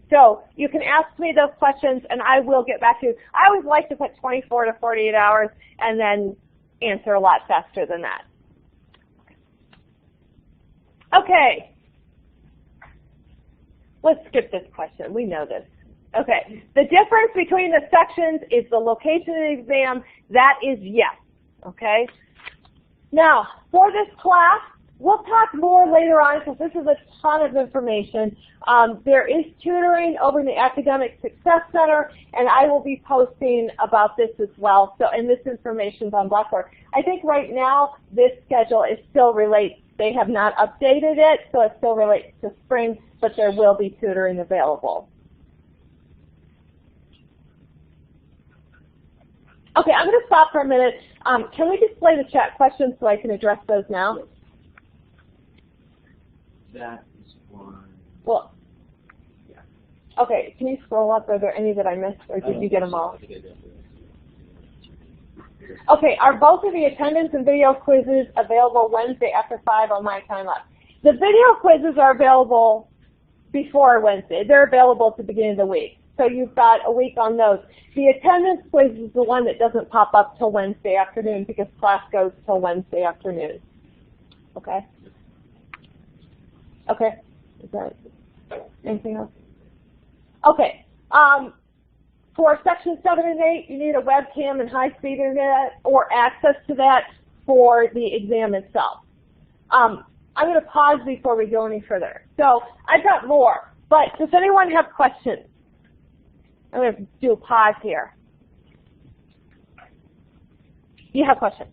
S1: so you can ask me those questions and I will get back to you. I always like to put 24 to 48 hours and then answer a lot faster than that. Okay. Let's skip this question. We know this. Okay. The difference between the sections is the location of the exam. That is yes. Okay. Now, for this class, we'll talk more later on because this is a ton of information. There is tutoring over in the Academic Success Center, and I will be posting about this as well. So, and this information is on Blackboard. I think right now this schedule is still relates. They have not updated it, so it still relates to spring, but there will be tutoring available. Okay, I'm going to stop for a minute. Can we display the chat questions so I can address those now?
S2: That is one.
S1: Well,
S2: Yeah.
S1: okay, can you scroll up? Are there any that I missed, or did you get them all? Okay, are both of the attendance and video quizzes available Wednesday after 5 on my time up? The video quizzes are available before Wednesday. They're available at the beginning of the week. So you've got a week on those. The attendance quiz is the one that doesn't pop up till Wednesday afternoon because class goes till Wednesday afternoon. Okay? Okay. Is that anything else? Okay. For section 7 and 8, you need a webcam and high-speed internet or access to that for the exam itself. I'm going to pause before we go any further. So I've got more, but does anyone have questions? I'm going to do a pause here. You have questions?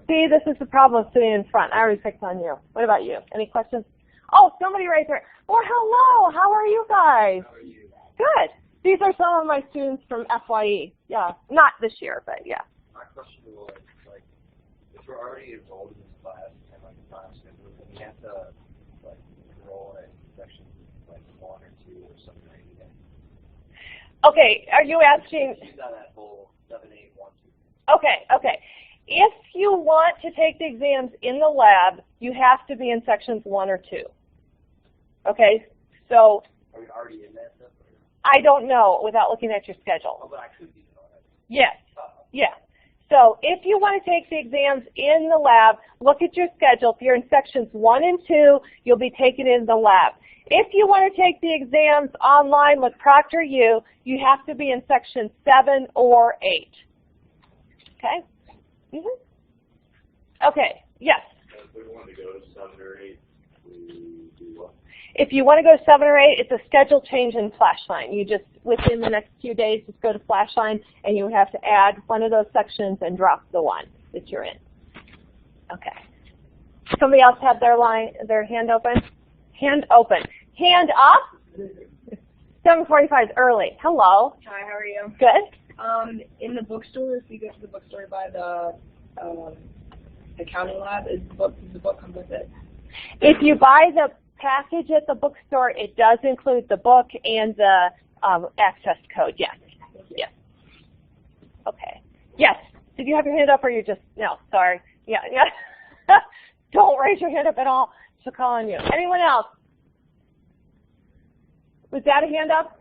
S1: See, this is the problem of sitting in front. I already picked on you. What about you? Any questions? Oh, somebody raised their hand. Well, hello. How are you guys?
S2: How are you?
S1: Good. These are some of my students from FYE. Yeah, not this year, but yeah.
S2: My question was, like, if we're already enrolled in this class and like the time schedule, then we have to like enroll in section like 1 or 2 or something like that.
S1: Okay, are you asking?
S2: She's on that whole 7, 8, 1, 2.
S1: Okay. If you want to take the exams in the lab, you have to be in sections 1 or 2. Okay, so.
S2: Are we already in that stuff?
S1: I don't know without looking at your schedule.
S2: Oh, but I could be in all that.
S1: Yes. Yeah. So if you want to take the exams in the lab, look at your schedule. If you're in sections 1 and 2, you'll be taking it in the lab. If you want to take the exams online with ProctorU, you have to be in section 7 or 8. Okay? Okay. Yes?
S4: If we want to go to 7 or 8, we do what?
S1: If you want to go 7 or 8, it's a schedule change in Flashline. You just, within the next few days, just go to Flashline, and you would have to add one of those sections and drop the one that you're in. Okay. Somebody else have their hand open? Hand open. Hand up? 7:45 is early. Hello.
S5: Hi, how are you?
S1: Good.
S5: In the bookstore, if you go to the bookstore by the accounting lab, does the book come with it?
S1: If you buy the package at the bookstore, it does include the book and the access code, yes. Yes. Okay. Yes. Did you have your hand up or you just, no, sorry. Yeah, yeah. Don't raise your hand up at all. She'll call on you. Anyone else? Was that a hand up?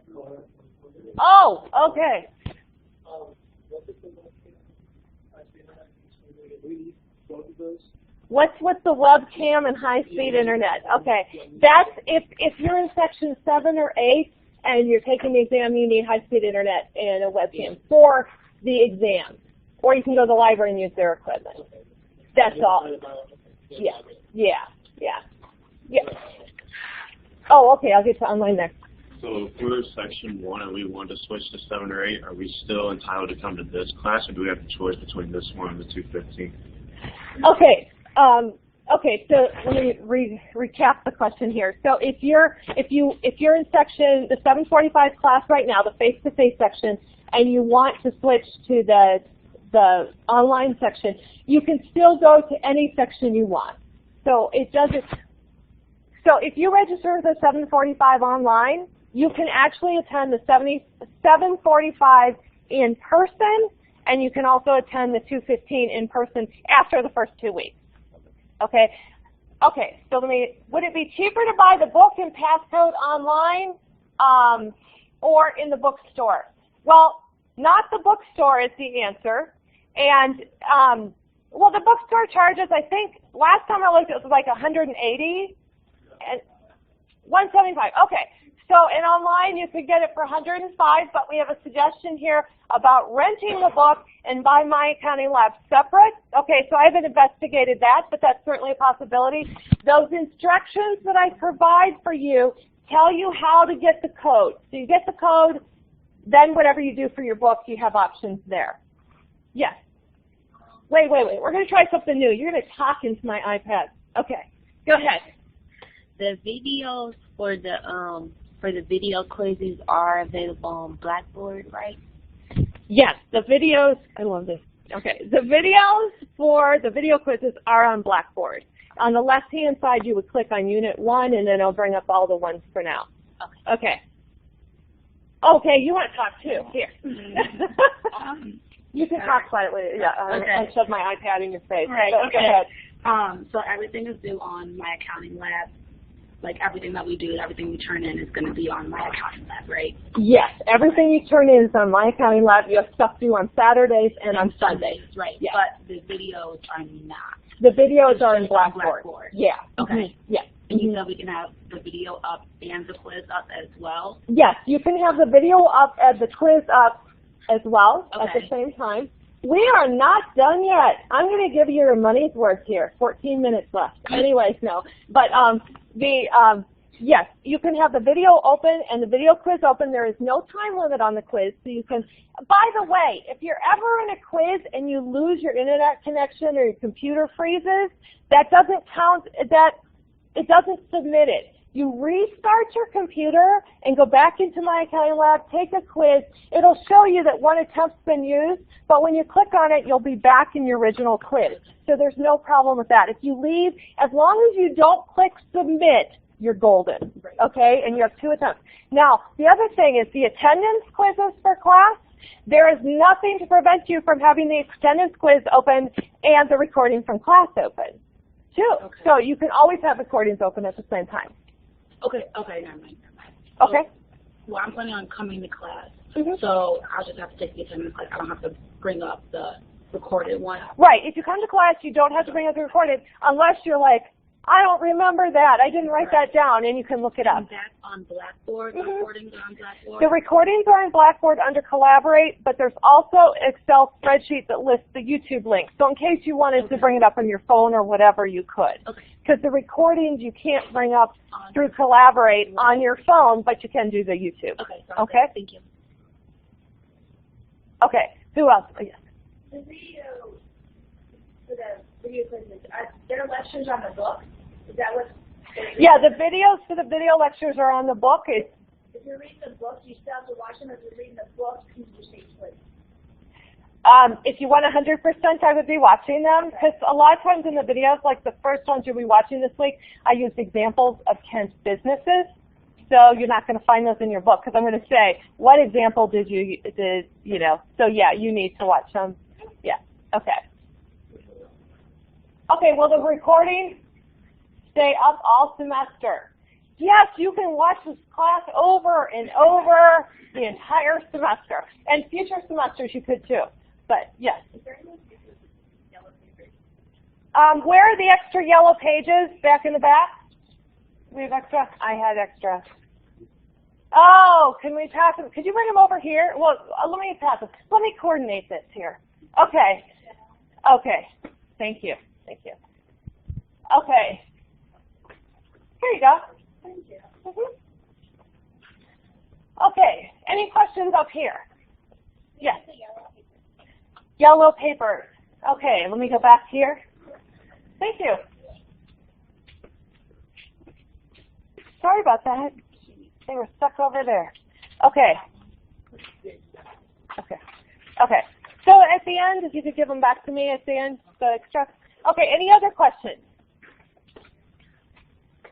S1: Oh, okay. What's with the webcam and high-speed internet? Okay, that's if you're in section 7 or 8 and you're taking the exam, you need high-speed internet and a webcam for the exam, or you can go to the library and use their equipment. That's all. Yeah, yeah, yeah, yeah. Oh, okay. I'll get to online next.
S4: So if we're section 1 and we want to switch to 7 or 8, are we still entitled to come to this class, or do we have a choice between this one and the 215?
S1: Okay. Okay. So let me recap the question here. So if you're in section the 745 class right now, the face-to-face section, and you want to switch to the online section, you can still go to any section you want. So it doesn't. So if you register the 745 online, you can actually attend the 745 in person, and you can also attend the 215 in person after the first 2 weeks. Okay? Okay, so would it be cheaper to buy the book and passcode online or in the bookstore? Well, not the bookstore is the answer. And, well, the bookstore charges, I think, last time I looked, it was like $180 and $175. Okay. So, and online you could get it for $105, but we have a suggestion here about renting the book and buy My Accounting Lab separate. Okay, so I haven't investigated that, but that's certainly a possibility. Those instructions that I provide for you tell you how to get the code. So you get the code, then whatever you do for your book, you have options there. Yes. Wait. We're going to try something new. You're going to talk into my iPad. Okay, go ahead.
S6: The videos for the video quizzes are available on Blackboard, right?
S1: Yes, the videos, I love this. Okay, the videos for the video quizzes are on Blackboard. On the left-hand side, you would click on Unit 1, and then it'll bring up all the ones for now. Okay. Okay, you want to talk too. Here. You can talk quietly. Yeah,
S6: okay.
S1: I shoved my iPad in your face.
S3: Right,
S1: Go ahead.
S3: So everything is due on My Accounting Lab. Like everything that we do, everything we turn in is going to be on My Accounting Lab, right?
S1: Yes, everything you turn in is on My Accounting Lab. You have stuff due on Saturdays and on Sundays.
S3: Right,
S1: yes.
S3: But the videos are not.
S1: The videos are in Blackboard. Yeah.
S3: Okay.
S1: Yeah.
S3: And you said we can have the video up and the quiz up as well?
S1: Yes, you can have the video up and the quiz up as well at the same time. We are not done yet. I'm going to give you your money's worth here. 14 minutes left. Anyways, no. But yes, you can have the video open and the video quiz open. There is no time limit on the quiz, so you can. By the way, if you're ever in a quiz and you lose your internet connection or your computer freezes, that doesn't count. It doesn't submit it. You restart your computer and go back into My Accounting Lab, take a quiz. It'll show you that one attempt's been used, but when you click on it, you'll be back in your original quiz. So there's no problem with that. If you leave, as long as you don't click submit, you're golden, okay? And you have 2 attempts. Now, the other thing is the attendance quizzes for class. There is nothing to prevent you from having the attendance quiz open and the recording from class open, too. Okay. So you can always have recordings open at the same time.
S3: Okay, never mind.
S1: Okay.
S3: Well, I'm planning on coming to class, so I'll just have to take the attendance. Like, I don't have to bring up the recorded one. Right.
S1: If you come to class, you don't have to bring up the recorded unless you're like, I don't remember that. I didn't write that down, and you can look it up.
S3: And that's on Blackboard? The recordings are on Blackboard?
S1: The recordings are on Blackboard under Collaborate, but there's also an Excel spreadsheet that lists the YouTube link. So in case you wanted to bring it up on your phone or whatever, you could. Okay. Because the recordings you can't bring up through Collaborate on your phone, but you can do the YouTube. Okay?
S3: Thank you.
S1: Okay. Who else? Oh, yes.
S5: The video, for the video quizzes, there are lectures on the book? Is that what?
S1: Yeah, the videos for the video lectures are on the book.
S5: If you're reading the book, you still have to watch them. If you're reading the book, you just say quiz.
S1: If you want 100%, I would be watching them, because a lot of times in the videos, like the first ones you'll be watching this week, I used examples of Kent's businesses. So you're not going to find those in your book, because I'm going to say, what example did you know? So yeah, you need to watch them. Yeah, okay. Okay, will the recording stay up all semester? Yes, you can watch this class over and over the entire semester. And future semesters you could too. But yes. Where are the extra yellow pages? Back in the back? We have extra? I had extra. Oh, can we pass them? Could you bring them over here? Well, let me pass them. Let me coordinate this here. Okay. Okay. Thank you. Thank you. Okay. Here you go. Thank you. Okay. Any questions up here? Yes. Yellow paper. Okay. Let me go back here. Thank you. Sorry about that. They were stuck over there. Okay. Okay. Okay. So at the end, if you could give them back to me at the end, the extra. Okay, any other questions?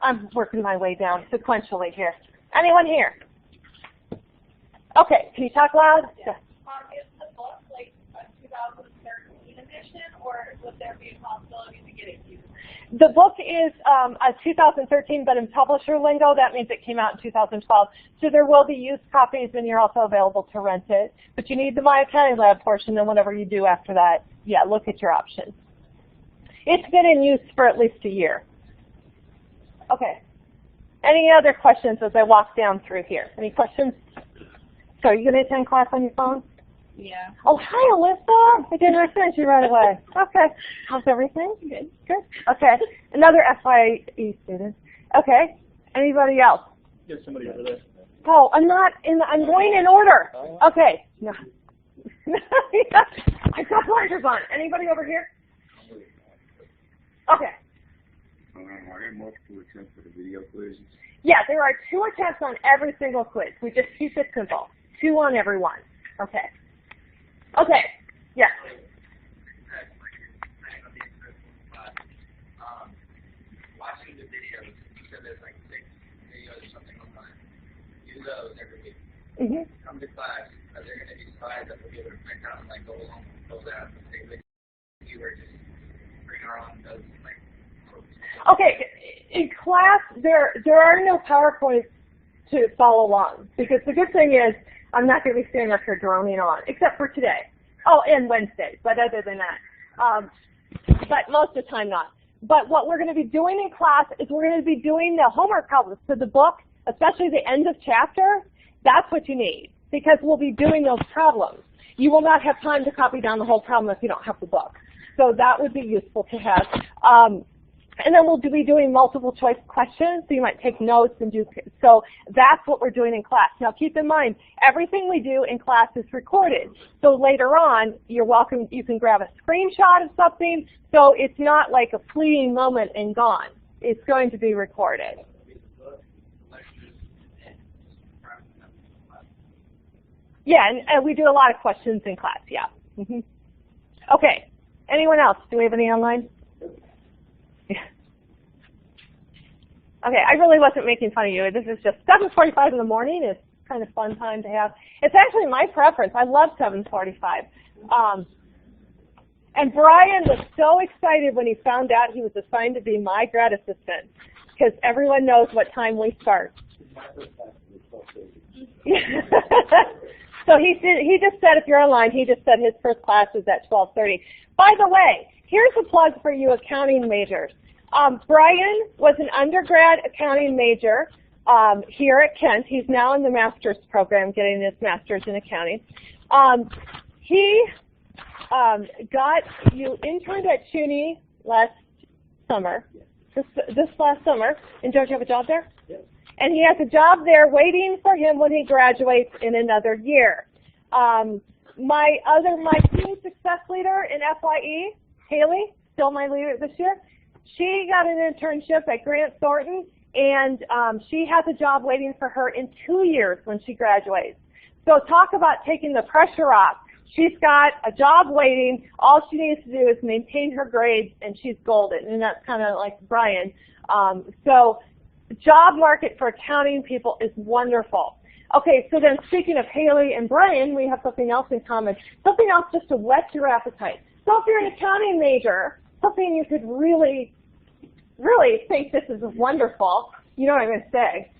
S1: I'm working my way down sequentially here. Anyone here? Okay, can you talk loud?
S5: Is the book like a 2013 edition, or would there be a possibility to get it used?
S1: The book is a 2013, but in publisher lingo, that means it came out in 2012. So there will be used copies, and you're also available to rent it. But you need the My Accounting Lab portion, and whatever you do after that, yeah, look at your options. It's been in use for at least a year. Okay. Any other questions as I walk down through here? Any questions? So are you going to attend class on your phone?
S3: Yeah.
S1: Oh, hi, Alyssa. I didn't recognize you right away. Okay. How's everything? Good. Good. Okay. Another FYE student. Okay. Anybody else?
S4: There's somebody over there.
S1: Oh, I'm going in order. Okay. No. I got blinders on. Anybody over here? Okay.
S2: Are there multiple attempts for the video quiz?
S1: Yeah, there are 2 attempts on every single quiz. We just keep it simple. 2 on every one. Okay. Okay. Yeah.
S2: Watching the videos, you said there's like 6 videos or something online. Do those every week.
S1: Mm-hmm.
S2: Come to class. Are there going to be slides that we'll be able to print out and like go along with those out and stay with you, or just bring our own notes and like.
S1: Okay. In class, there are no PowerPoints to follow along, because the good thing is I'm not going to be standing up here droning on, except for today. Oh, and Wednesday, but other than that. But most of the time not. But what we're going to be doing in class is we're going to be doing the homework problems. So the book, especially the end of chapter, that's what you need, because we'll be doing those problems. You will not have time to copy down the whole problem if you don't have the book. So that would be useful to have. And then we'll be doing multiple choice questions, so you might take notes and do, so that's what we're doing in class. Now keep in mind, everything we do in class is recorded. So later on, you're welcome, you can grab a screenshot of something, so it's not like a fleeting moment and gone. It's going to be recorded. Yeah, and we do a lot of questions in class, yeah. Mm-hmm. Okay, anyone else? Do we have any online? Okay, I really wasn't making fun of you. This is just 7:45 in the morning. It's kind of fun time to have. It's actually my preference. I love 7:45. And Brian was so excited when he found out he was assigned to be my grad assistant, because everyone knows what time we start. So he just said, if you're online, he just said his first class is at 12:30. By the way, here's a plug for you accounting majors. Brian was an undergrad accounting major here at Kent. He's now in the master's program, getting his master's in accounting. He you interned at CUNY last summer, this last summer, and don't you have a job there?
S2: Yes.
S1: And he has a job there waiting for him when he graduates in another year. My team success leader in FYE, Haley, still my leader this year, she got an internship at Grant Thornton, and she has a job waiting for her in 2 years when she graduates. So talk about taking the pressure off. She's got a job waiting. All she needs to do is maintain her grades, and she's golden. And that's kind of like Brian. So job market for accounting people is wonderful. Okay, so then speaking of Haley and Brian, we have something else in common. Something else just to whet your appetite. So if you're an accounting major, something you could really think this is wonderful, you know what I'm going to say,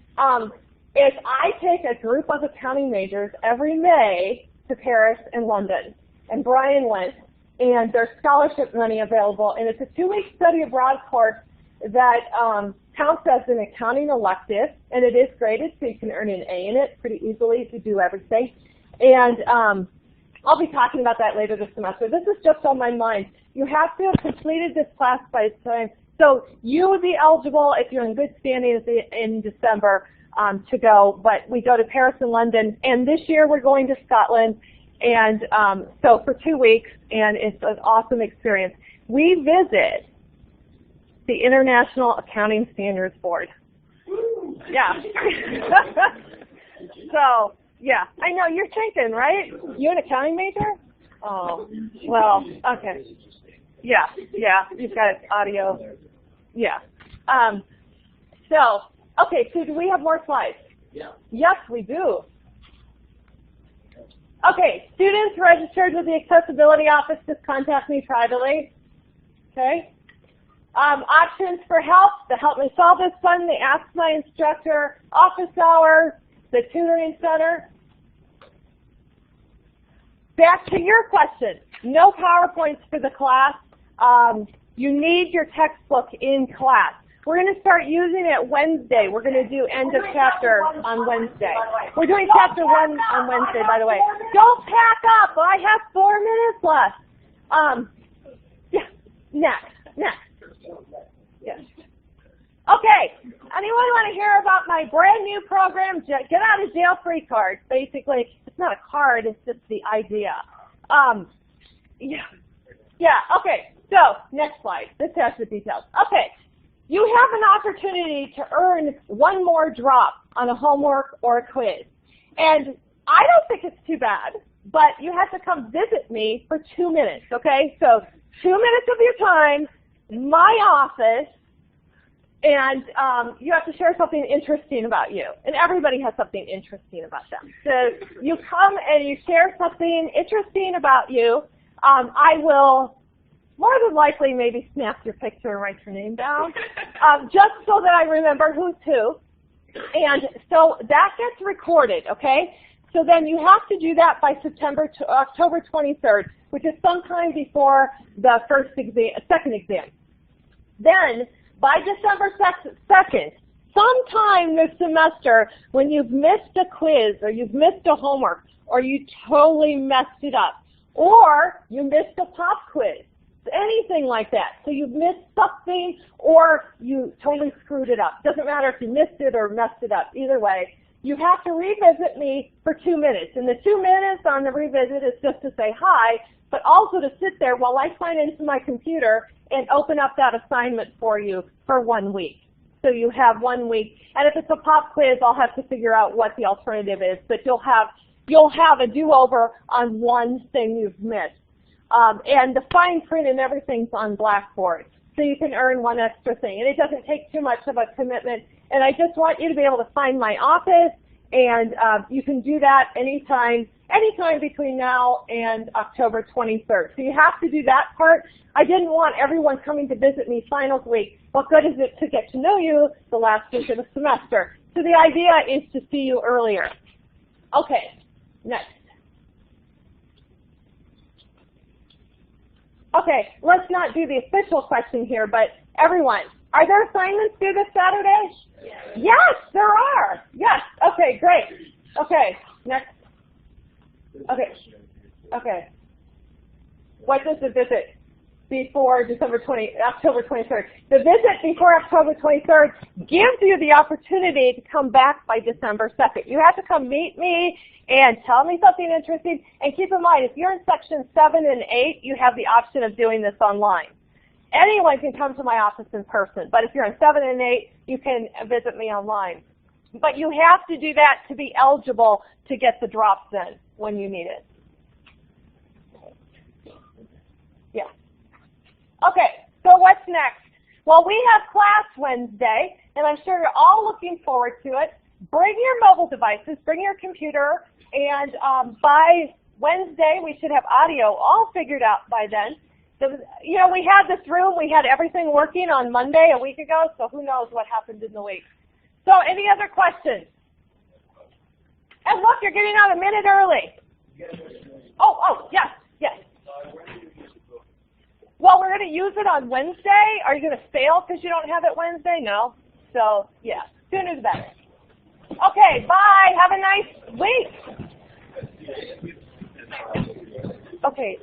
S1: is I take a group of accounting majors every May to Paris and London. And Brian went, and there's scholarship money available, and it's a 2-week study abroad course that counts as an accounting elective, and it is graded, so you can earn an A in it pretty easily if you do everything. And I'll be talking about that later this semester. This is just on my mind. You have to have completed this class by this time. So you would be eligible if you're in good standing in December to go, but we go to Paris and London, and this year we're going to Scotland, and so for 2 weeks, and it's an awesome experience. We visit the International Accounting Standards Board. Yeah. So, yeah, I know, you're thinking, right? You an accounting major? Oh, well, okay. Yeah, you've got audio. Yeah. So, okay, so do we have more slides? Yeah. Yes, we do. Okay, students registered with the Accessibility Office, just contact me privately. Okay. Options for help, the Help Me Solve This Fund, the Ask My Instructor, office hours, the tutoring center. Back to your question, no PowerPoints for the class. You need your textbook in class. We're going to start using it Wednesday. We're going to do end of chapter on Wednesday. We're doing chapter 1 on Wednesday, by the way. Don't pack up. I have 4 minutes left. Yeah, next. Yes. Okay. Anyone want to hear about my brand new program, Get Out of Jail Free card? Basically, it's not a card. It's just the idea. Yeah. Okay. So next slide. This has the details. Okay. You have an opportunity to earn one more drop on a homework or a quiz. And I don't think it's too bad, but you have to come visit me for 2 minutes, okay? So 2 minutes of your time, my office, and you have to share something interesting about you. And everybody has something interesting about them. So you come and you share something interesting about you. I will more than likely maybe snap your picture and write your name down, just so that I remember who's who. And so that gets recorded, okay? So then you have to do that by October 23rd, which is sometime before the second exam. Then, by December 2nd, sometime this semester, when you've missed a quiz or you've missed a homework or you totally messed it up, or you missed a pop quiz, anything like that. So you've missed something or you totally screwed it up. Doesn't matter if you missed it or messed it up. Either way, you have to revisit me for 2 minutes. And the 2 minutes on the revisit is just to say hi, but also to sit there while I sign into my computer and open up that assignment for you for 1 week. So you have 1 week. And if it's a pop quiz, I'll have to figure out what the alternative is. But you'll have a do-over on one thing you've missed. And the fine print and everything's on Blackboard. So you can earn one extra thing. And it doesn't take too much of a commitment. And I just want you to be able to find my office. And you can do that anytime between now and October 23rd. So you have to do that part. I didn't want everyone coming to visit me finals week. What good is it to get to know you the last week of the semester? So the idea is to see you earlier. Okay, next. Okay, let's not do the official question here, but everyone, are there assignments due this Saturday? Yes, there are. Yes. Okay, great. Okay, next. Okay. What does the visit before October 23rd? The visit before October 23rd gives you the opportunity to come back by December 2nd. You have to come meet me and tell me something interesting. And keep in mind, if you're in section 7 and 8, you have the option of doing this online. Anyone can come to my office in person, but if you're in 7 and 8, you can visit me online. But you have to do that to be eligible to get the drops in when you need it. Okay, so what's next? Well, we have class Wednesday, and I'm sure you're all looking forward to it. Bring your mobile devices, bring your computer, and by Wednesday we should have audio all figured out by then. You know, we had this room, we had everything working on Monday a week ago, so who knows what happened in the week. So any other questions? And look, you're getting out a minute early. Oh, yes. Well, we're going to use it on Wednesday. Are you going to fail because you don't have it Wednesday? No. So, yeah, sooner the better. Okay, bye. Have a nice week. Okay.